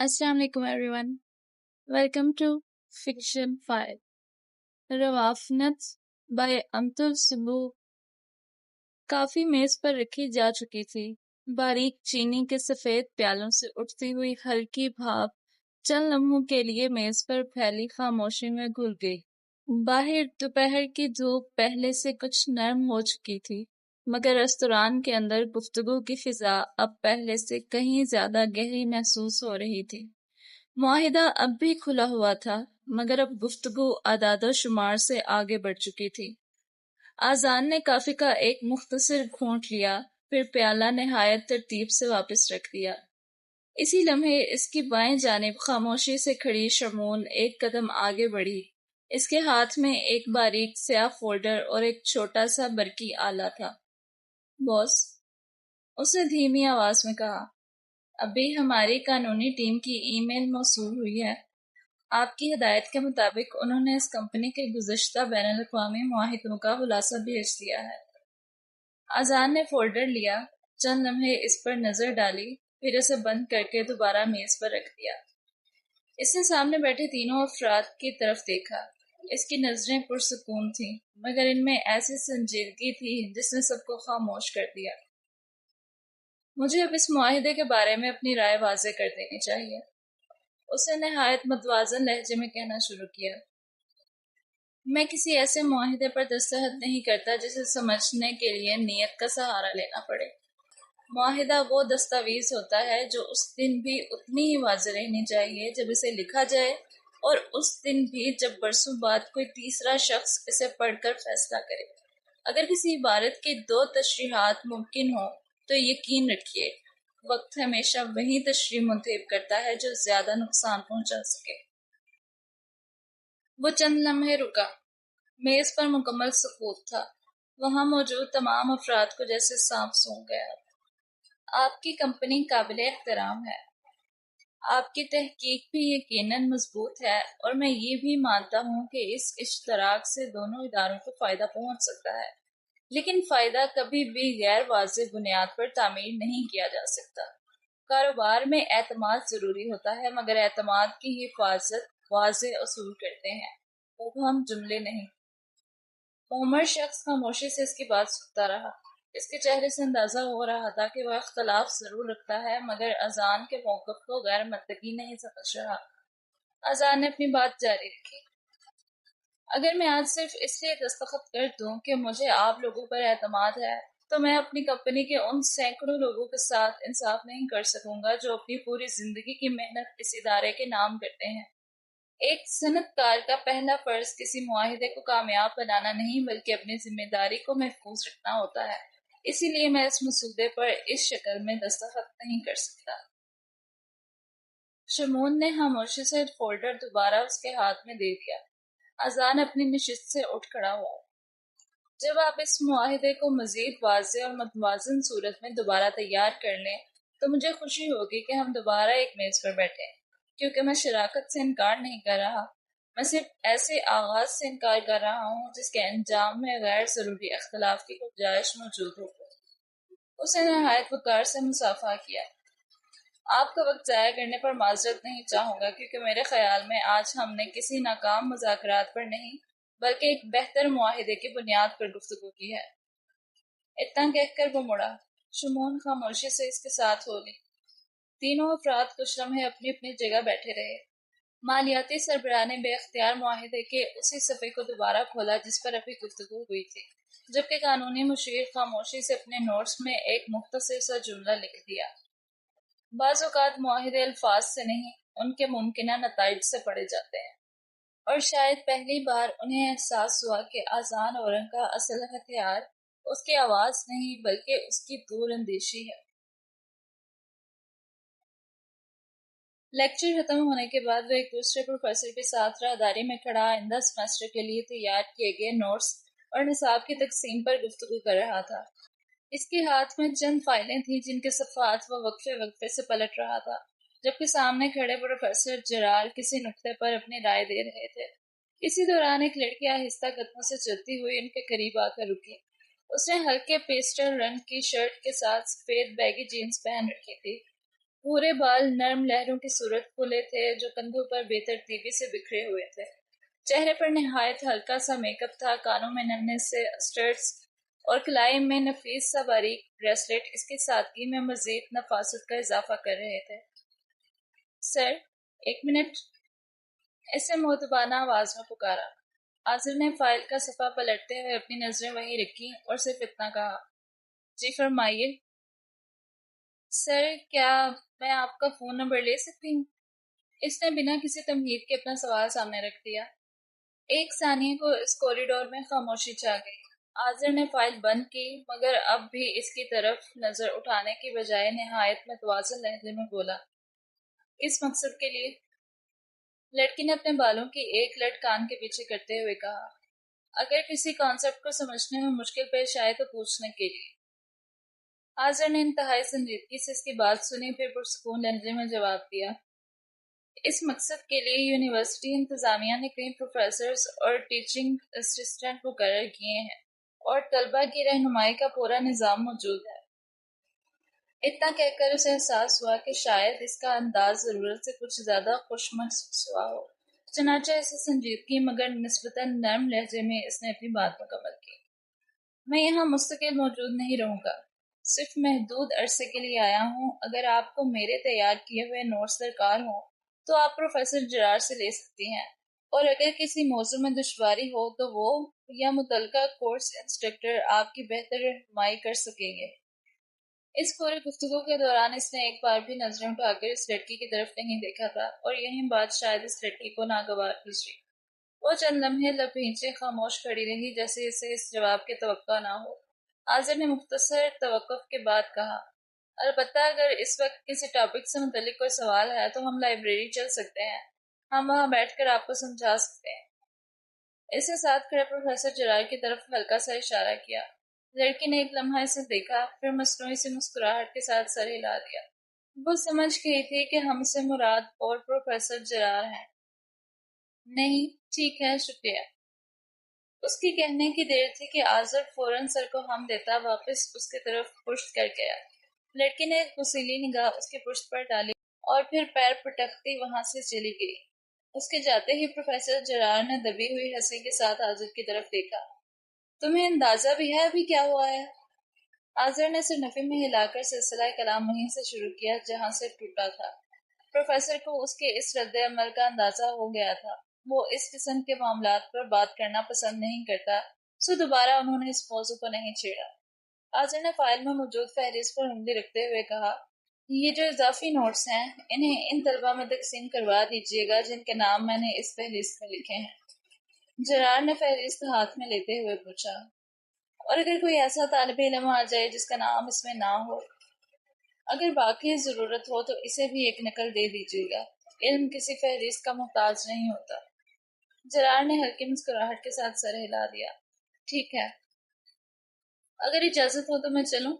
السلام علیکم everyone, welcome to fiction file روافنت بائی امتل سبو۔ کافی میز پر رکھی جا چکی تھی، باریک چینی کے سفید پیالوں سے اٹھتی ہوئی ہلکی بھاپ چند لمحوں کے لیے میز پر پھیلی خاموشی میں گھل گئی۔ باہر دوپہر کی دھوپ پہلے سے کچھ نرم ہو چکی تھی، مگر ریستوران کے اندر گفتگو کی فضا اب پہلے سے کہیں زیادہ گہری محسوس ہو رہی تھی۔ معاہدہ اب بھی کھلا ہوا تھا، مگر اب گفتگو اعداد و شمار سے آگے بڑھ چکی تھی۔ آذان نے کافی کا ایک مختصر گھونٹ لیا، پھر پیالہ نہایت ترتیب سے واپس رکھ دیا۔ اسی لمحے اس کی بائیں جانب خاموشی سے کھڑی شمعون ایک قدم آگے بڑھی۔ اس کے ہاتھ میں ایک باریک سیاہ فولڈر اور ایک چھوٹا سا برقی آلہ تھا۔ باس، اس نے دھیمی آواز میں کہا، ابھی ہماری قانونی ٹیم کی ای میل موصول ہوئی ہے۔ آپ کی ہدایت کے مطابق انہوں نے اس کمپنی کے گزشتہ بین الاقوامی معاہدوں کا خلاصہ بھیج دیا ہے۔ آذان نے فولڈر لیا، چند لمحے اس پر نظر ڈالی، پھر اسے بند کر کے دوبارہ میز پر رکھ دیا۔ اس نے سامنے بیٹھے تینوں افراد کی طرف دیکھا۔ اس کی نظریں پرسکون تھیں، مگر ان میں ایسی سنجیدگی تھی جس نے سب کو خاموش کر دیا۔ مجھے اب اس معاہدے کے بارے میں اپنی رائے واضح کر دینی چاہیے، اس نے نہایت متوازن لہجے میں کہنا شروع کیا۔ میں کسی ایسے معاہدے پر دستخط نہیں کرتا جسے سمجھنے کے لیے نیت کا سہارا لینا پڑے۔ معاہدہ وہ دستاویز ہوتا ہے جو اس دن بھی اتنی ہی واضح رہنی چاہیے جب اسے لکھا جائے، اور اس دن بھی جب برسوں بعد کوئی تیسرا شخص اسے پڑھ کر فیصلہ کرے۔ اگر کسی عبارت کی دو تشریحات ممکن ہوں تو یقین رکھیے وقت ہمیشہ وہی تشریح منتخب کرتا ہے جو زیادہ نقصان پہنچا سکے۔ وہ چند لمحے رکا۔ میز پر مکمل سکوت تھا۔ وہاں موجود تمام افراد کو جیسے سانپ سونگھ گیا۔ آپ کی کمپنی قابل احترام ہے، آپ کی تحقیق بھی یقیناً مضبوط ہے، اور میں یہ بھی مانتا ہوں کہ اس اشتراک سے دونوں اداروں کو فائدہ پہنچ سکتا ہے، لیکن فائدہ کبھی بھی غیر واضح بنیاد پر تعمیر نہیں کیا جا سکتا۔ کاروبار میں اعتماد ضروری ہوتا ہے، مگر اعتماد کی حفاظت واضح اصول کرتے ہیں، مبہم جملے نہیں۔ عمر شخص خاموشی سے اس کی بات سنتا رہا۔ اس کے چہرے سے اندازہ ہو رہا تھا کہ وہ اختلاف ضرور رکھتا ہے، مگر اذان کے موقف کو غیر منطقی نہیں سمجھ رہا۔ اذان نے اپنی بات جاری رکھی۔ اگر میں آج صرف اس لیے دستخط کر دوں کہ مجھے آپ لوگوں پر اعتماد ہے، تو میں اپنی کمپنی کے ان سینکڑوں لوگوں کے ساتھ انصاف نہیں کر سکوں گا جو اپنی پوری زندگی کی محنت اس ادارے کے نام کرتے ہیں۔ ایک صنعت کار کا پہلا فرض کسی معاہدے کو کامیاب بنانا نہیں بلکہ اپنی ذمہ داری کو محفوظ رکھنا ہوتا ہے۔ اسی لیے میں اس مسودے پر اس شکل میں دستخط نہیں کر سکتا۔ شمعون نے خاموشی سے فولڈر دوبارہ اس کے ہاتھ میں دے دیا۔ اذان اپنی نشست سے اٹھ کھڑا ہوا۔ جب آپ اس معاہدے کو مزید واضح اور متوازن صورت میں دوبارہ تیار کر لیں تو مجھے خوشی ہوگی کہ ہم دوبارہ ایک میز پر بیٹھیں، کیونکہ میں شراکت سے انکار نہیں کر رہا، میں صرف ایسے آغاز سے انکار کر رہا ہوں جس کے انجام میں غیر ضروری اختلاف کی گنجائش موجود ہو۔ اس نے نہایت وقار سے مصافحہ کیا۔ آپ کا وقت ضائع کرنے پر معذرت نہیں چاہوں گا، کیونکہ میرے خیال میں آج ہم نے کسی ناکام مذاکرات پر نہیں بلکہ ایک بہتر معاہدے کی بنیاد پر گفتگو کی ہے۔ اتنا کہہ کر وہ مڑا۔ شمعون خاموشی سے اس کے ساتھ ہو لی۔ تینوں افراد کچھ لمحے اپنی اپنی جگہ بیٹھے رہے۔ مالیاتی سربراہ نے بے اختیار معاہدے کے اسی صفحے کو دوبارہ کھولا جس پر ابھی گفتگو ہوئی تھی، جبکہ قانونی مشیر خاموشی سے اپنے نوٹس میں ایک مختصر سا جملہ لکھ دیا۔ بعض اوقات معاہدے الفاظ سے نہیں، ان کے ممکنہ نتائج سے پڑھے جاتے ہیں، اور شاید پہلی بار انہیں احساس ہوا کہ آذان اورنگ کا اصل ہتھیار اس کی آواز نہیں بلکہ اس کی دور اندیشی ہے۔ لیکچر ختم ہونے کے بعد وہ ایک دوسرے پروفیسر کے ساتھ راہداری میں کھڑا آئندہ سیمسٹر کے لیے تیار کیے گئے نوٹس اور نصاب کی تقسیم پر گفتگو کر رہا تھا۔ اس کے ہاتھ میں چند فائلیں تھیں جن کے صفحات وہ وقفے وقفے سے پلٹ رہا تھا، جبکہ سامنے کھڑے پروفیسر جرال کسی نقطے پر اپنی رائے دے رہے تھے۔ اسی دوران ایک لڑکی آہستہ قدموں سے چلتی ہوئی ان کے قریب آ کر رکی۔ اس نے ہلکے پیسٹل رنگ کی شرٹ کے ساتھ سفید بیگی جینز پہن رکھی تھی۔ پورے بال نرم لہروں کی صورت کھلے تھے جو کندھوں پر بے ترتیبی سے بکھرے ہوئے تھے. چہرے پر نہایت ہلکا سا میک اپ تھا. کانوں میں ننھے سے اسٹرٹس اور کلائی میں نفیس سا باریک بریسلیٹ اس کی سادگی میں مزید نفاست کا اضافہ کر رہے تھے. سر، ایک منٹ، اسے مؤدبانہ آواز میں پکارا. آذر نے فائل کا صفحہ پلٹتے ہوئے اپنی نظریں وہیں رکھی اور صرف اتنا کہا، جی فرمائیے. سر، کیا میں آپ کا فون نمبر لے سکتی ہوں؟ اس نے بنا کسی تمہید کے اپنا سوال سامنے رکھ دیا. ایک ثانیے کو اس کوریڈور میں خاموشی چھا گئی. آذر نے فائل بند کی مگر اب بھی اس کی طرف نظر اٹھانے کی بجائے نہایت متوازن لہجے میں بولا، کس مقصد کے لیے؟ لڑکی نے اپنے بالوں کی ایک لٹ کان کے پیچھے کرتے ہوئے کہا، اگر کسی کانسیپٹ کو سمجھنے میں مشکل پیش آئے تو پوچھنے کے لیے. آذر نے انتہائی سنجیدگی سے اس کی بات سنی، پھر پرسکون لہجے میں جواب دیا، اس مقصد کے لیے یونیورسٹی انتظامیہ نے کئی پروفیسرز اور ٹیچنگ اسسٹنٹ مقرر کیے ہیں اور طلبہ کی رہنمائی کا پورا نظام موجود ہے. اتنا کہہ کر اسے احساس ہوا کہ شاید اس کا انداز ضرورت سے کچھ زیادہ خوش محسوس ہوا ہو. چنانچہ اسے سنجیدگی مگر نسبتاً نرم لہجے میں اس نے اپنی بات مکمل کی. میں یہاں مستقل موجود نہیں رہوں گا، صرف محدود عرصے کے لیے آیا ہوں. اگر آپ کو میرے تیار کیے ہوئے نوٹس درکار ہوں تو آپ پروفیسر جرار سے لے سکتی ہیں، اور اگر کسی موضوع میں دشواری ہو تو وہ یا متعلقہ کورس انسٹرکٹر آپ کی بہتر رہنمائی کر سکیں گے. اس پورے گفتگو کے دوران اس نے ایک بار بھی نظریں اٹھا کر اس لڑکی کی طرف نہیں دیکھا تھا، اور یہی بات شاید اس لڑکی کو ناگوار گزری. وہ چند لمحے لب بھینچے خاموش کھڑی رہی جیسے اسے اس جواب کی توقع نہ ہو. آذر نے مختصر توقف کے بعد کہا، البتہ اگر اس وقت کسی ٹاپک سے متعلق کوئی سوال ہے تو ہم لائبریری چل سکتے ہیں، ہم وہاں بیٹھ کر آپ کو سمجھا سکتے ہیں. اسے ساتھ کھڑے پروفیسر جرار کی طرف ہلکا سا اشارہ کیا. لڑکی نے ایک لمحہ اسے دیکھا، پھر مصنوعی سی مسکراہٹ کے ساتھ سر ہلا دیا. وہ سمجھ گئی تھی کہ ہم سے مراد اور پروفیسر جرار ہیں. نہیں، ٹھیک ہے، شکریہ. اس کی کہنے کی دیر تھی کہ آذر فوراً سر کو ہم دیتا واپس اس کی طرف پشت کر گیا. لڑکی نے ایک غصیلی نگاہ اس کی پشت پر ڈالی اور پھر پیر پٹکتی وہاں سے چلی گئی. اس کے جاتے ہی پروفیسر جرار نے دبی ہوئی ہنسی کے ساتھ آذر کی طرف دیکھا. تمہیں اندازہ بھی ہے ابھی کیا ہوا ہے؟ آذر نے سر نفی میں ہلا کر سلسلہ کلام وہیں سے شروع کیا جہاں سے ٹوٹا تھا. پروفیسر کو اس کے اس رد عمل کا اندازہ ہو گیا تھا. وہ اس قسم کے معاملات پر بات کرنا پسند نہیں کرتا، سو دوبارہ انہوں نے اس موضوع کو نہیں چھیڑا. آذر نے فائل میں موجود فہرست پر انگلی رکھتے ہوئے کہا، یہ جو اضافی نوٹس ہیں انہیں ان طلبہ میں تقسیم کروا دیجیے گا جن کے نام میں نے اس فہرست میں لکھے ہیں. جرار نے فہرست ہاتھ میں لیتے ہوئے پوچھا، اور اگر کوئی ایسا طالب علم آ جائے جس کا نام اس میں نہ ہو؟ اگر واقعی ضرورت ہو تو اسے بھی ایک نقل دے دیجیے گا. علم کسی فہرست کا محتاج نہیں ہوتا. جرار نے ہلکی مسکراہٹ کے ساتھ سر ہلا دیا. ٹھیک ہے، اگر اجازت ہو تو میں چلوں؟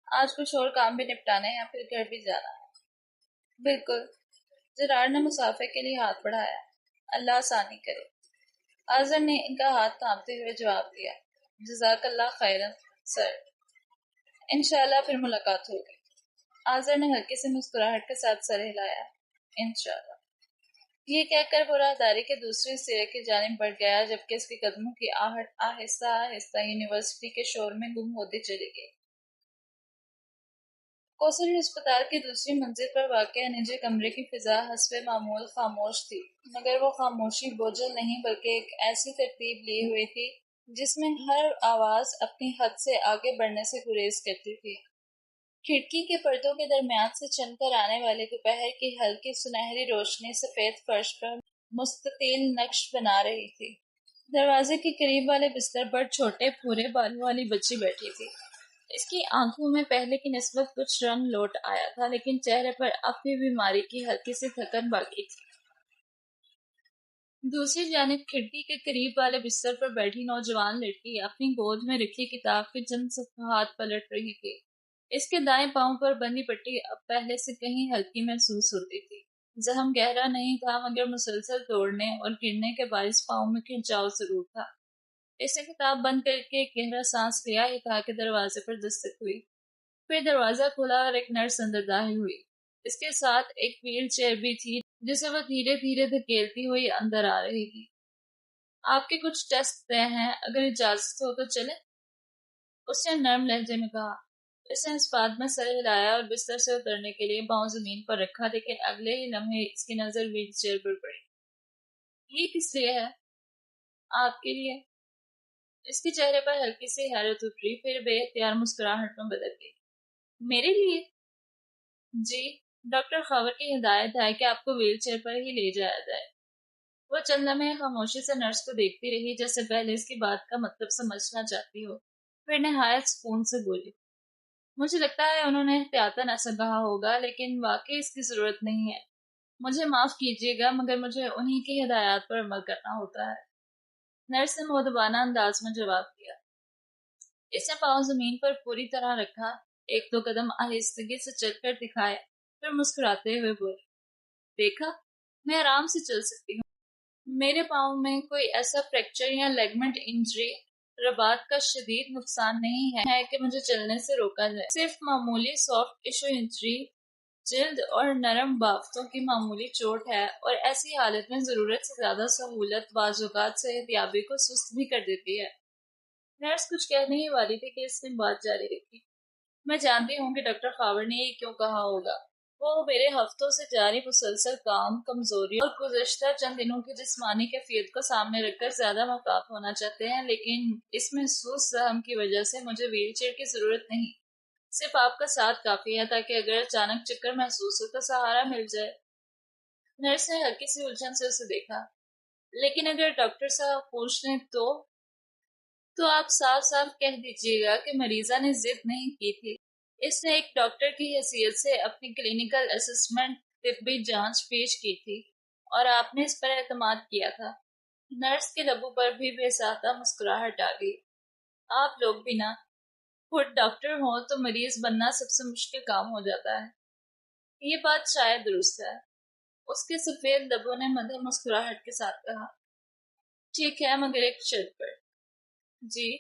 آج کچھ اور کام بھی نپٹانے ہیں، پھر گھر بھی جانا ہے. بالکل. جرار نے مسافے کے لیے ہاتھ بڑھایا. اللہ آسانی کرے. آذر نے ان کا ہاتھ تھامتے ہوئے جواب دیا، جزاک اللہ خیرن سر. انشاءاللہ پھر ملاقات ہوگی. آذر نے ہلکی سے مسکراہٹ کے ساتھ سر ہلایا. انشاءاللہ. یہ کہہ کر وہ راہداری کے دوسرے سرے کی جانب بڑھ گیا جبکہ اس کے قدموں کی آہٹ آہستہ آہستہ یونیورسٹی کے شور میں گم ہوتی چلی گئی. کوثر ہسپتال کی دوسری منزل پر واقع نجی کمرے کی فضا حسب معمول خاموش تھی، مگر وہ خاموشی بوجھل نہیں بلکہ ایک ایسی ترتیب لی ہوئی تھی جس میں ہر آواز اپنی حد سے آگے بڑھنے سے گریز کرتی تھی. کھڑکی کے پردوں کے درمیان سے چن کر آنے والے دوپہر کی ہلکی سنہری روشنی سفید فرش پر مستطیل نقش بنا رہی تھی. دروازے کے قریب والے بستر پر چھوٹے پورے بالوں والی بچی بیٹھی تھی. اس کی آنکھوں میں پہلے کی نسبت کچھ رنگ لوٹ آیا تھا، لیکن چہرے پر اب بھی بیماری کی ہلکی سی تھکن باقی تھی. دوسری جانب کھڑکی کے قریب والے بستر پر بیٹھی نوجوان لڑکی اپنی گود میں رکھی کتاب کے چند صفحات پلٹ رہی تھی. اس کے دائیں پاؤں پر بندھی پٹی اب پہلے سے کہیں ہلکی محسوس ہوتی تھی. زخم گہرا نہیں تھا مگر مسلسل توڑنے اور گرنے کے باعث پاؤں میں کھنچاؤ ضرور تھا. اس نے کتاب بند کر کے ایک گہرا سانس لیا. یہ کہا کہ دروازے پر دستک ہوئی. پھر دروازہ کھلا اور ایک نرس اندر داخل ہوئی. اس کے ساتھ ایک ویل چیئر بھی تھی جسے وہ دھیرے دھیرے دھکیلتی ہوئی اندر آ رہی تھی۔ آپ کے کچھ ٹیسٹ طے ہیں، اگر اجازت ہو تو چلیں، اس نے نرم لہجے میں کہا۔ اس نے اس بات میں سر ہلایا اور بستر سے اترنے کے لیے پاؤں زمین پر رکھا، لیکن اگلے ہی لمحے اس کی نظر ویل چیئر پر پڑی۔ یہ کس لیے ہے؟ آپ کے لیے۔ اس کے چہرے پر ہلکی سی حیرت اتری، پھر بے اختیار مسکراہٹ میں بدل گئی۔ میرے لیے؟ جی، ڈاکٹر خاور کی ہدایت ہے کہ آپ کو ویل چیئر پر ہی لے جایا جائے۔ وہ چند لمحے خاموشی سے نرس کو دیکھتی رہی، جیسے پہلے اس کی بات کا مطلب سمجھنا چاہتی ہو، پھر نہایت سکون سے بولی۔ مجھے لگتا ہے انہوں نے احتیاطاً ایسا کہا ہوگا، لیکن واقعی اس کی ضرورت نہیں ہے۔ مجھے معاف کیجیے گا، مگر مجھے انہی کی ہدایات پر عمل کرنا ہوتا ہے۔ نرس نے مؤدبانہ انداز میں جواب دیا۔ اس نے پاؤں زمین پر پوری طرح رکھا، ایک دو قدم آہستگی سے چل کر دکھائے، پھر مسکراتے ہوئے بولی، دیکھا، میں آرام سے چل سکتی ہوں۔ میرے پاؤں میں کوئی ایسا فریکچر یا لیگمنٹ انجری، رباط کا شدید نقصان نہیں ہے کہ مجھے چلنے سے روکا جائے۔ صرف معمولی سافٹ ٹشو انجری، جلد اور نرم بافتوں کی معمولی چوٹ ہے، اور ایسی حالت میں ضرورت سے زیادہ سہولت بعض اوقات صحتیابی کو سست بھی کر دیتی ہے۔ نرس کچھ کہنے ہی والی تھی کہ اس نے بات جاری رکھی۔ میں جانتی ہوں کہ ڈاکٹر خاور نے یہ کیوں کہا ہوگا۔ وہ میرے ہفتوں سے جاری مسلسل کام، کمزوری اور گزشتہ چند دنوں کی جسمانی کیفیت کو سامنے رکھ کر زیادہ محتاط ہونا چاہتے ہیں، لیکن اس محسوس زخم کی وجہ سے مجھے ویل چیئر کی ضرورت نہیں۔ صرف آپ کا ساتھ کافی ہے تاکہ اگر اچانک چکر محسوس ہو تو سہارا مل جائے۔ نرس نے ہلکی سی الجھن سے اسے دیکھا۔ لیکن اگر ڈاکٹر صاحب پوچھ لیں تو آپ صاف صاف کہہ دیجیے گا کہ مریضہ نے ضد نہیں کی تھی۔ اس نے ایک ڈاکٹر کی حیثیت سے اپنی کلینکل اسسمنٹ طبی جانچ پیش کی تھی اور آپ نے اس پر اعتماد کیا تھا۔ نرس کے لبوں پر بھی بے ساختہ مسکراہٹ آ گئی۔ آپ لوگ بھی نہ، خود ڈاکٹر ہوں تو مریض بننا سب سے مشکل کام ہو جاتا ہے۔ یہ بات شاید درست ہے، اس کے سفید لبوں نے مدھر مسکراہٹ کے ساتھ کہا۔ ٹھیک ہے، مگر ایک شرط پر۔ جی؟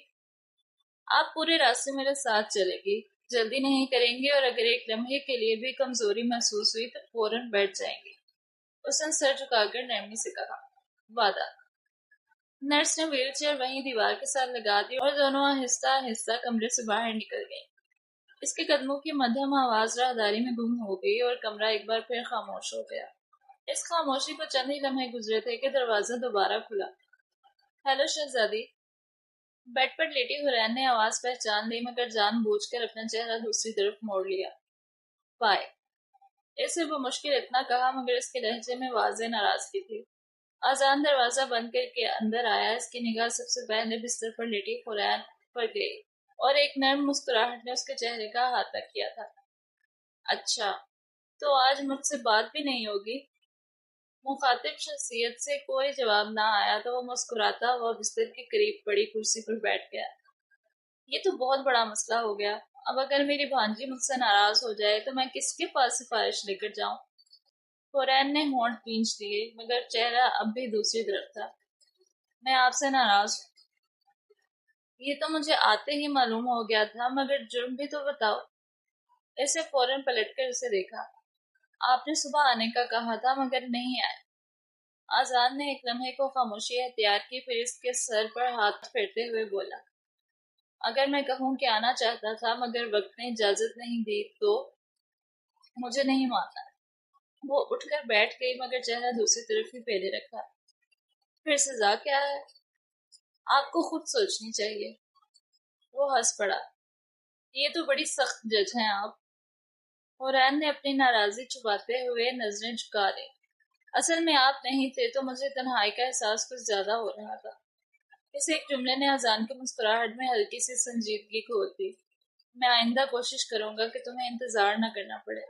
آپ پورے راستے میرے ساتھ چلے گی، جلدی نہیں کریں گے، اور اگر ایک لمحے کے لیے بھی کمزوری محسوس ہوئی تو فوراً بیٹھ جائیں گے۔ اس نے سر جھکا کر نرمی سے کہا۔ وعدہ۔ نرس نے ویل چیئر وہیں دیوار کے ساتھ لگا دی اور دونوں آہستہ آہستہ کمرے سے باہر نکل گئیں۔ اس کے قدموں کی مدھم آواز راہداری میں گم ہو گئی اور کمرہ ایک بار پھر خاموش ہو گیا۔ اس خاموشی کو چند ہی لمحے گزرے تھے کہ دروازہ دوبارہ کھلا۔ ہیلو شہزادی۔ بیڈ پر لیٹی حرین نے آواز پہچان لی، مگر جان بوجھ کر اپنا چہرہ دوسری طرف موڑ لیا۔ پائے۔ اسے بمشکل اتنا کہا، مگر اس کے لہجے میں واضح ناراضگی تھی۔ آذان دروازہ بند کر کے اندر آیا۔ اس کی نگاہ سب سے پہلے بستر پر لیٹی حرین پر گئی اور ایک نرم مسکراہٹ نے اس کے چہرے کا احاطہ کیا تھا۔ اچھا، تو آج مجھ سے بات بھی نہیں ہوگی؟ مخاطب شخصیت سے کوئی جواب نہ آیا تو وہ مسکراتا ہوا بستر کے قریب پڑی کرسی پر بیٹھ گیا۔ یہ تو بہت بڑا مسئلہ ہو گیا۔ اب اگر میری بھانجی مجھ سے ناراض ہو جائے تو میں کس کے پاس سفارش لے کر جاؤں؟ حورین نے ہونٹ بھینچ دیے، مگر چہرہ اب بھی دوسری طرف تھا۔ میں آپ سے ناراض ہوں۔ یہ تو مجھے آتے ہی معلوم ہو گیا تھا، مگر جرم بھی تو بتاؤ۔ اسے فوراً پلٹ کر اسے دیکھا۔ آپ نے صبح آنے کا کہا تھا، مگر نہیں آئے۔ آزاد نے ایک لمحے کو خاموشی اختیار کی، پھر اس کے سر پر ہاتھ پھیرتے ہوئے بولا، اگر میں کہوں کہ آنا چاہتا تھا مگر وقت نے اجازت نہیں دی تو مجھے نہیں ماننا۔ وہ اٹھ کر بیٹھ گئی، مگر چہرہ دوسری طرف ہی پھیرے رکھا۔ پھر سزا کیا ہے؟ آپ کو خود سوچنی چاہیے۔ وہ ہنس پڑا۔ یہ تو بڑی سخت جج ہیں آپ۔ حورین نے اپنی ناراضی چھپاتے ہوئے نظریں جھکا لی۔ اصل میں آپ نہیں تھے تو مجھے تنہائی کا احساس کچھ زیادہ ہو رہا تھا۔ اس ایک جملے نے اذان کی مسکراہٹ میں ہلکی سی سنجیدگی کھول دی۔ میں آئندہ کوشش کروں گا کہ تمہیں انتظار نہ کرنا پڑے۔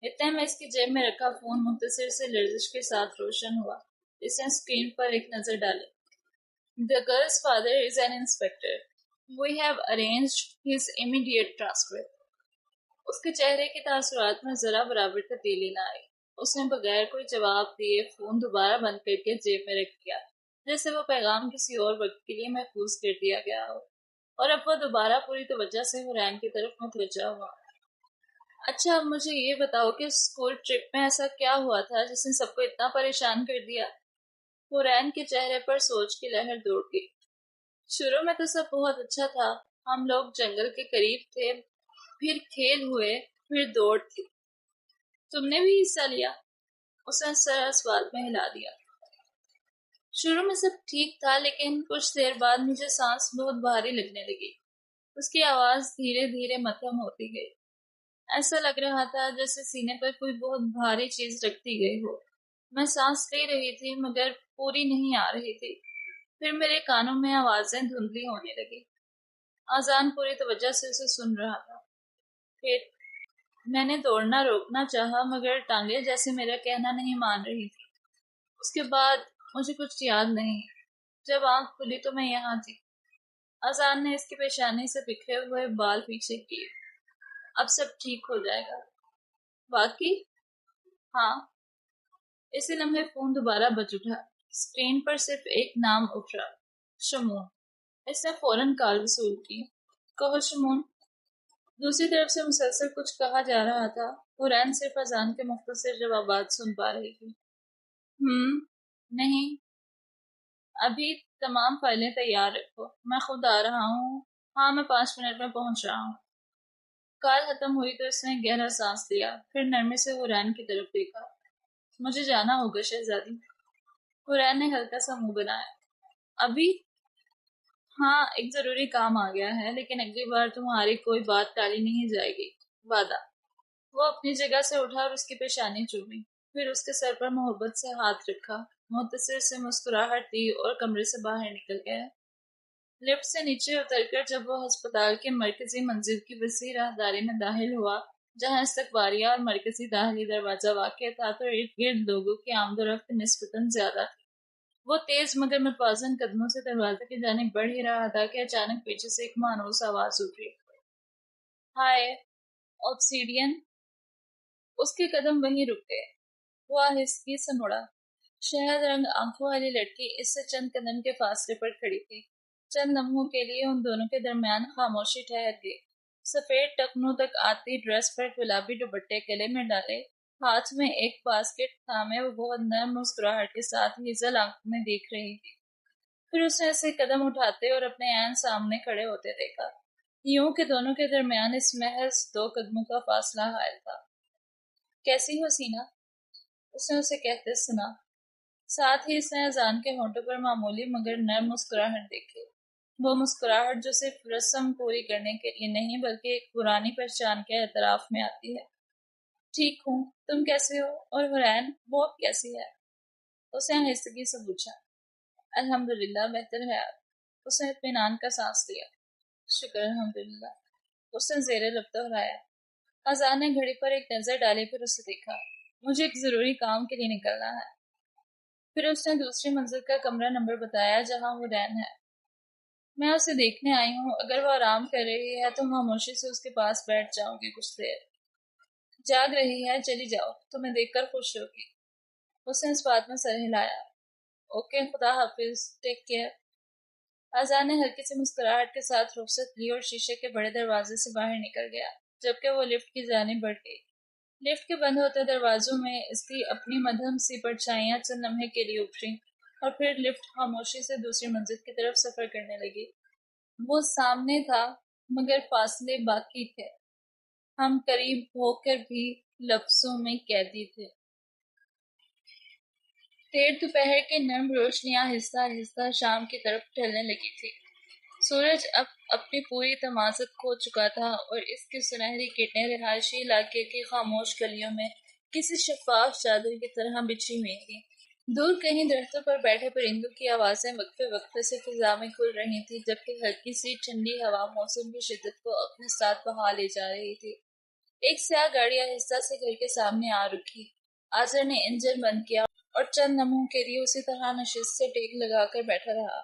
اتنے میں اس کی جیب میں رکھا فون مختصر سے لرزش کے ساتھ روشن ہوا۔ اس نے اسکرین پر ایک نظر ڈالی۔ The girl's father is an inspector. We have arranged his immediate transfer. اس کے چہرے کے تاثرات میں ذرا برابر تبدیلی نہ آئی۔ اس نے بغیر کوئی جواب دیے فون دوبارہ بند کر کے جیب میں رکھ دیا، جیسے وہ پیغام کسی اور وقت کے لیے محفوظ کر دیا گیا ہو، اور اب وہ دوبارہ پوری توجہ سے حرین کی طرف متوجہ ہوا۔ اچھا اب مجھے یہ بتاؤ کہ اسکول ٹرپ میں ایسا کیا ہوا تھا جس نے سب کو اتنا پریشان کر دیا؟ حورین کے چہرے پر سوچ کی لہر دوڑ گئی۔ شروع میں تو سب بہت اچھا تھا، ہم لوگ جنگل کے قریب تھے، پھر کھیل ہوئے، پھر دوڑ تھی۔ تم نے بھی حصہ لیا؟ اس نے سر سوال میں ہلا دیا۔ شروع میں سب ٹھیک تھا لیکن کچھ دیر بعد مجھے سانس بہت بھاری لگنے لگی۔ اس کی آواز دھیرے دھیرے مدھم ہوتی گئی۔ ایسا لگ رہا تھا جیسے سینے پر کوئی بہت بھاری چیز رکھتی گئی ہو۔ میں سانس لے رہی تھی مگر پوری نہیں آ رہی تھی۔ پھر میرے کانوں میں آوازیں دھندلی ہونے لگی۔ آذان پوری توجہ سے اسے سن رہا تھا۔ پھر میں نے دوڑنا روکنا چاہا مگر ٹانگیں جیسے میرا کہنا نہیں مان رہی تھی۔ اس کے بعد مجھے کچھ یاد نہیں۔ جب آنکھ کھلی تو میں یہاں تھی۔ آذان نے اس کی پیشانی سے بکھرے ہوئے بال پیچھے کیے۔ اب سب ٹھیک ہو جائے گا۔ واقعی؟ ہاں۔ اسی لمحے فون دوبارہ بج اٹھا۔ اسکرین پر صرف ایک نام ابھرا، شمون۔ اس نے فوراً کال وصول کی۔ کہو شمون۔ دوسری طرف سے مسلسل کچھ کہا جا رہا تھا۔ حورین صرف اذان کے مختصر جوابات سن پا رہی تھی۔ نہیں، ابھی تمام فائلیں تیار رکھو، میں خود آ رہا ہوں۔ ہاں، میں 5 منٹ میں پہنچ رہا ہوں۔ کال ختم ہوئی تو اس نے گہرا سانس لیا، پھر نرمی سے حورین کی طرف دیکھا۔ مجھے جانا ہوگا شہزادی۔ حورین نے ہلکا سا منہ بنایا۔ ابھی؟ ہاں، ایک ضروری کام آ گیا ہے لیکن اگلی بار تمہاری کوئی بات ٹالی نہیں جائے گی، وعدہ۔ وہ اپنی جگہ سے اٹھا اور اس کی پیشانی چومی، پھر اس کے سر پر محبت سے ہاتھ رکھا، مختصر سے مسکراہٹ دی اور کمرے سے باہر نکل گیا۔ لفٹ سے نیچے اتر کر جب وہ ہسپتال کے مرکزی منزل کی وسیع راہداری میں داخل ہوا جہاں استقبالیہ اور مرکزی داخلی دروازہ واقع تھا تو ارد گرد لوگوں کی آمد و رفت نسبتاً زیادہ تھی۔ وہ تیز مگر متوازن قدموں سے دروازے کی جانب بڑھ ہی رہا تھا کہ اچانک پیچھے سے ایک مانوس آواز اٹھی، ہائے آبسیڈین۔ اس کے قدم وہیں رک گئے۔ وہ آہستگی سے مڑا۔ شہد رنگ آنکھوں والی لڑکی اس سے چند قدم کے فاصلے پر کھڑی تھی۔ چند لمحوں کے لیے ان دونوں کے درمیان خاموشی ٹھہر گئی۔ سفید ٹکنوں تک آتی ڈریس پر گلابی دوپٹے گلے میں ڈالے، ہاتھ میں ایک باسکٹ تھامے وہ بہت نرم مسکراہٹ کے ساتھ ہیزل آنکھوں میں دیکھ رہی تھی۔ پھر اس نے اسے قدم اٹھاتے اور اپنے عین سامنے کھڑے ہوتے دیکھا، یوں کہ دونوں کے درمیان اس محض 2 قدموں کا فاصلہ حائل تھا۔ کیسی ہو سینا؟ اس نے اسے کہتے سنا۔ ساتھ ہی اس نے اذان کے ہونٹوں پر معمولی مگر نرم مسکراہٹ دیکھی، وہ مسکراہٹ جو صرف رسم پوری کرنے کے لیے نہیں بلکہ ایک پرانی پہچان کے اعتراف میں آتی ہے۔ ٹھیک ہوں، تم کیسے ہو؟ اور حورین، وہ اب کیسی ہے؟ اس نے آہستگی سے پوچھا۔ الحمدللہ بہتر ہے اب۔ اس نے اطمینان کا سانس لیا۔ شکر الحمدللہ۔ اس نے زیر لب دہرایا۔ اذان نے گھڑی پر ایک نظر ڈالی پھر اسے دیکھا۔ مجھے ایک ضروری کام کے لیے نکلنا ہے۔ پھر اس نے دوسری منزل کا کمرہ نمبر بتایا جہاں حورین ہے۔ میں اسے دیکھنے آئی ہوں، اگر وہ آرام کر رہی ہے تو خاموشی سے اس کے پاس بیٹھ جاؤں گی کچھ دیر۔ جاگ رہی ہے، چلی جاؤ، تمہیں دیکھ کر خوش ہوگی۔ اس نے اس بات میں سر ہلایا۔ اوکے، خدا حافظ، ٹیک کیئر۔ اذان نے ہلکی سی مسکراہٹ کے ساتھ رخصت لی اور شیشے کے بڑے دروازے سے باہر نکل گیا، جبکہ وہ لفٹ کی جانب بڑھ گئی۔ لفٹ کے بند ہوتے دروازوں میں اس کی اپنی مدھم سی پرچھائیاں چند لمحے کے لیے ابھریں اور پھر لفٹ خاموشی سے دوسری منزل کی طرف سفر کرنے لگی۔ وہ سامنے تھا مگر فاصلے باقی تھے، ہم قریب ہو کر بھی لفظوں میں قیدی تھے۔ دیر دوپہر کی نرم روشنیاں آہستہ آہستہ شام کی طرف ڈھلنے لگی تھی۔ سورج اب اپنی پوری تمازت کھو چکا تھا اور اس کی سنہری کرنیں رہائشی علاقے کی خاموش گلیوں میں کسی شفاف چادر کی طرح بچھی ہوئی تھیں۔ دور کہیں درختوں پر بیٹھے پرندوں کی آوازیں وقفے وقفے سے فضا میں کھل رہی تھیں، جبکہ ہلکی سی ٹھنڈی ہوا موسم کی شدت کو اپنے ساتھ بہا لے جا رہی تھی۔ ایک سیاہ گاڑی آہستہ سے گھر کے سامنے آ رکی۔ آذر نے انجن بند کیا اور چند لمحوں کے لیے اسی طرح نشست سے ٹیک لگا کر بیٹھا رہا۔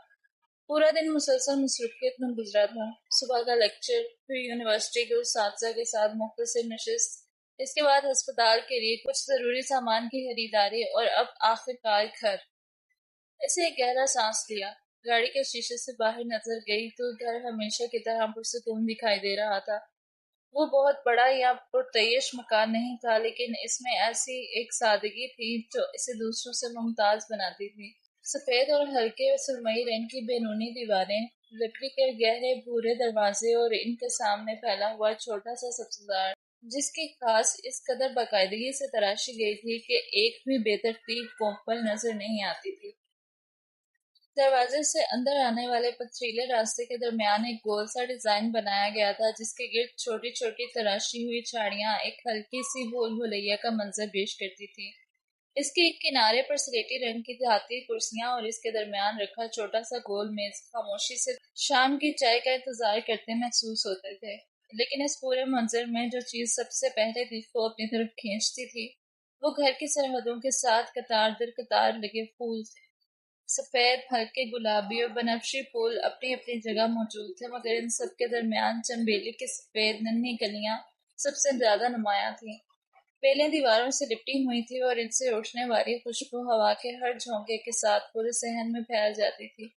پورا دن مسلسل مصروفیت میں گزرا تھا۔ صبح کا لیکچر، پھر یونیورسٹی کے اساتذہ کے ساتھ مختصر نشست، اس کے بعد ہسپتال کے لیے کچھ ضروری سامان کی خریداری اور اب آخر کار گھر۔ اسے ایک گہرا سانس لیا، گاڑی کے شیشے سے باہر نظر گئی تو گھر ہمیشہ کی طرح پرسکون دکھائی دے رہا تھا۔ وہ بہت بڑا یا پرتعیش مکان نہیں تھا، لیکن اس میں ایسی ایک سادگی تھی جو اسے دوسروں سے ممتاز بناتی تھی۔ سفید اور ہلکے سرمئی رنگ کی بینونی دیواریں، لکڑی کے گہرے بھورے دروازے اور ان کے سامنے پھیلا ہوا چھوٹا سا سبزار جس کی خاص اس قدر باقاعدگی سے تراشی گئی تھی کہ ایک بھی بے ترتیب کوپل نظر نہیں آتی تھی۔ دروازے سے اندر آنے والے پتھریلے راستے کے درمیان ایک گول سا ڈیزائن بنایا گیا تھا جس کے گرد چھوٹی چھوٹی تراشی ہوئی جھاڑیاں ایک ہلکی سی بھول بھلیا کا منظر پیش کرتی تھی۔ اس کے ایک کنارے پر سلیٹی رنگ کی دھاتی کرسیاں اور اس کے درمیان رکھا چھوٹا سا گول میز خاموشی سے شام کی چائے کا انتظار کرتے محسوس ہوتے تھے۔ لیکن اس پورے منظر میں جو چیز سب سے پہلے دل کو اپنی طرف کھینچتی تھی وہ گھر کی سرحدوں کے ساتھ قطار در قطار لگے پھول تھے۔ سفید، ہلکے گلابی اور بنفشی پھول اپنی اپنی جگہ موجود تھے، مگر ان سب کے درمیان چنبیلی کی سفید ننھی کلیاں سب سے زیادہ نمایاں تھیں۔ بیلیں دیواروں سے لپٹی ہوئی تھی اور ان سے اٹھنے والی خوشبو ہوا کے ہر جھونکے کے ساتھ پورے صحن میں پھیل جاتی تھی۔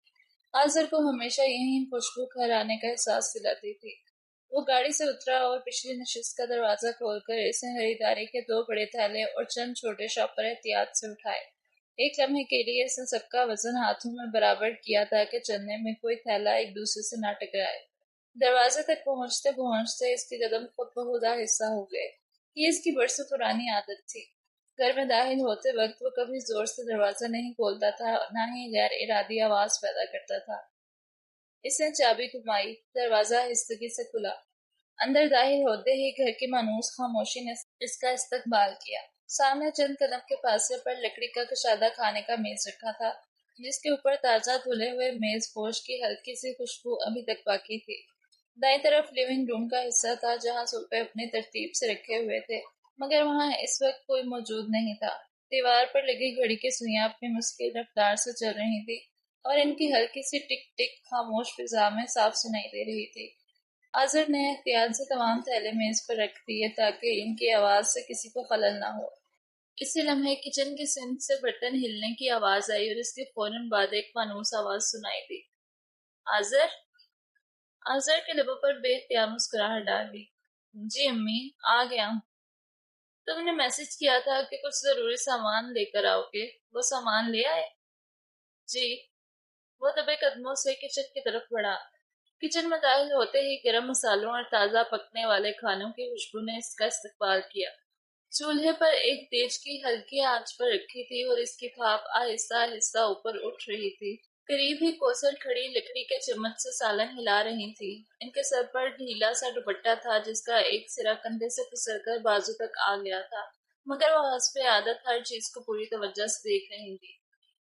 آذر کو ہمیشہ یہی خوشبو گھر آنے کا احساس دلاتی تھی۔ وہ گاڑی سے اترا اور پچھلی نشست کا دروازہ کھول کر اسے خریداری کے 2 بڑے تھیلے اور چند چھوٹے شاپر احتیاط سے اٹھائے۔ ایک لمحے کے لیے اس نے سب کا وزن ہاتھوں میں برابر کیا تاکہ چلنے میں کوئی تھیلا ایک دوسرے سے نہ ٹکرائے۔ دروازے تک پہنچتے پہنچتے اس کے قدم خود بخود آہستہ ہو گئے۔ یہ اس کی برسوں پرانی عادت تھی۔ گھر میں داخل ہوتے وقت وہ کبھی زور سے دروازہ نہیں کھولتا تھا، نہ ہی غیر ارادی آواز پیدا کرتا تھا۔ اس نے چابی گھمائی، دروازہ آہستگی سے کھلا۔ اندر داخل ہوتے ہی گھر کی مانوس خاموشی نے اس کا استقبال کیا۔ سامنے چند قدم کے فاصلے پر لکڑی کا کشادہ کھانے کا میز رکھا تھا جس کے اوپر تازہ دھلے ہوئے میز پوش کی ہلکی سی خوشبو ابھی تک باقی تھی۔ دائیں طرف لیونگ روم کا حصہ تھا جہاں صوفے اپنی ترتیب سے رکھے ہوئے تھے، مگر وہاں اس وقت کوئی موجود نہیں تھا۔ دیوار پر لگی گھڑی کی سوئیاں اپنی مشکل رفتار سے چل رہی تھی اور ان کی ہلکی سی ٹک ٹک خاموش فضا میں صاف سنائی دے رہی تھی۔ آذر نے احتیاط سے تمام تھیلے میز پر رکھ دیے تاکہ ان کی آواز سے کسی کو خلل نہ ہو۔ اسی لمحے کچن کی سمت سے برتن ہلنے کی آواز آئی اور اس کے فوراً بعد ایک مانوس آواز سنائی دی۔ آذر؟ آذر کے لبوں پر بے اختیار مسکراہٹ ڈال دی۔ جی امی، آ گیا ہوں۔ تم نے میسج کیا تھا کہ کچھ ضروری سامان لے کر آؤ گے، وہ سامان لے آئے؟ جی۔ وہ دبے قدموں سے کچن کی طرف بڑھا۔ کچن میں داخل ہوتے ہی گرم مسالوں اور تازہ پکنے والے کھانوں کی خوشبو نے اس کا استقبال کیا۔ چولہے پر ایک تیج کی ہلکی آنچ پر رکھی تھی اور اس کی بھاپ آہستہ آہستہ اوپر اٹھ رہی تھی۔ قریب ہی کوثر کھڑی لکڑی کے چمچ سے سالن ہلا رہی تھی۔ ان کے سر پر ڈھیلا سا دوپٹہ تھا جس کا ایک سرا کندھے سے پھسل کر بازو تک آ گیا تھا، مگر وہ حسب عادت ہر چیز کو پوری توجہ سے دیکھ رہی تھی۔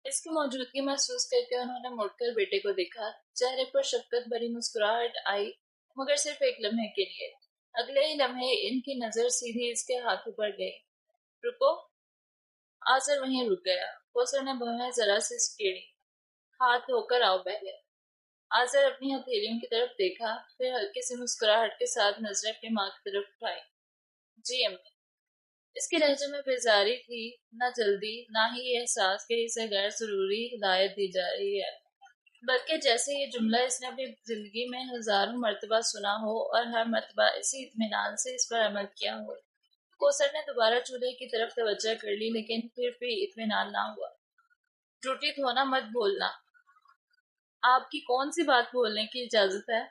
اس کی موجودگی محسوس کر کے انہوں نے مڑ کر بیٹے کو دیکھا۔ چہرے پر شفقت بھری مسکراہٹ آئی، مگر صرف ایک لمحے کے لیے۔ اگلے ہی لمحے ان کی نظر سیدھی اس کے ہاتھوں پر گئی۔ رکو۔ آذر وہیں رک گیا۔ کوثر نے بھویں ذرا سی سکیڑی۔ ہاتھ دھو کر آؤ پہلے۔ آذر اپنی ہتھیلیوں کی طرف دیکھا، پھر ہلکی سی مسکراہٹ کے ساتھ نظریں اپنی ماں کی طرف اٹھائی۔ جی امی۔ اس کے لہجے میں بیزاری تھی، نہ جلدی، نہ ہی یہ احساس کہ اسے غیر ضروری ہدایت دی جا رہی ہے، بلکہ جیسے یہ جملہ اس نے اپنی زندگی میں ہزاروں مرتبہ سنا ہو اور ہر مرتبہ اسی اطمینان سے اس پر عمل کیا ہو۔ کوثر نے دوبارہ چولہے کی طرف توجہ کر لی، لیکن پھر بھی اطمینان نہ ہوا۔ روٹی دھونا مت بھولنا۔ آپ کی کون سی بات بولنے کی اجازت ہے؟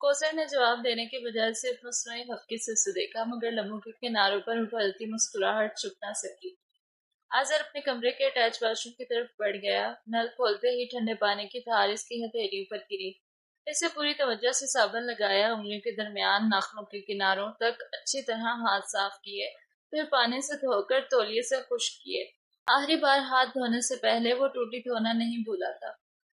کوثر نے جواب دینے کے بجائے صرف مصنوعی خفگی سے اسے دیکھا، مگر لبوں کے کناروں پر ابھرتی مسکراہٹ چھپ نہ سکی۔ آذر اپنے کمرے کے اٹیچ واش روم کی طرف بڑھ گیا۔ نل کھولتے ہی ٹھنڈے پانی کی دھار اس کی ہتھیلیوں پر گری۔ اسے پوری توجہ سے صابن لگایا، انگلیوں کے درمیان ناخنوں کے کناروں تک اچھی طرح ہاتھ صاف کیے، پھر پانی سے دھو کر تولیے سے خشک کیے۔ آخری بار ہاتھ دھونے سے پہلے وہ ٹوٹی دھونا نہیں بھولا تھا۔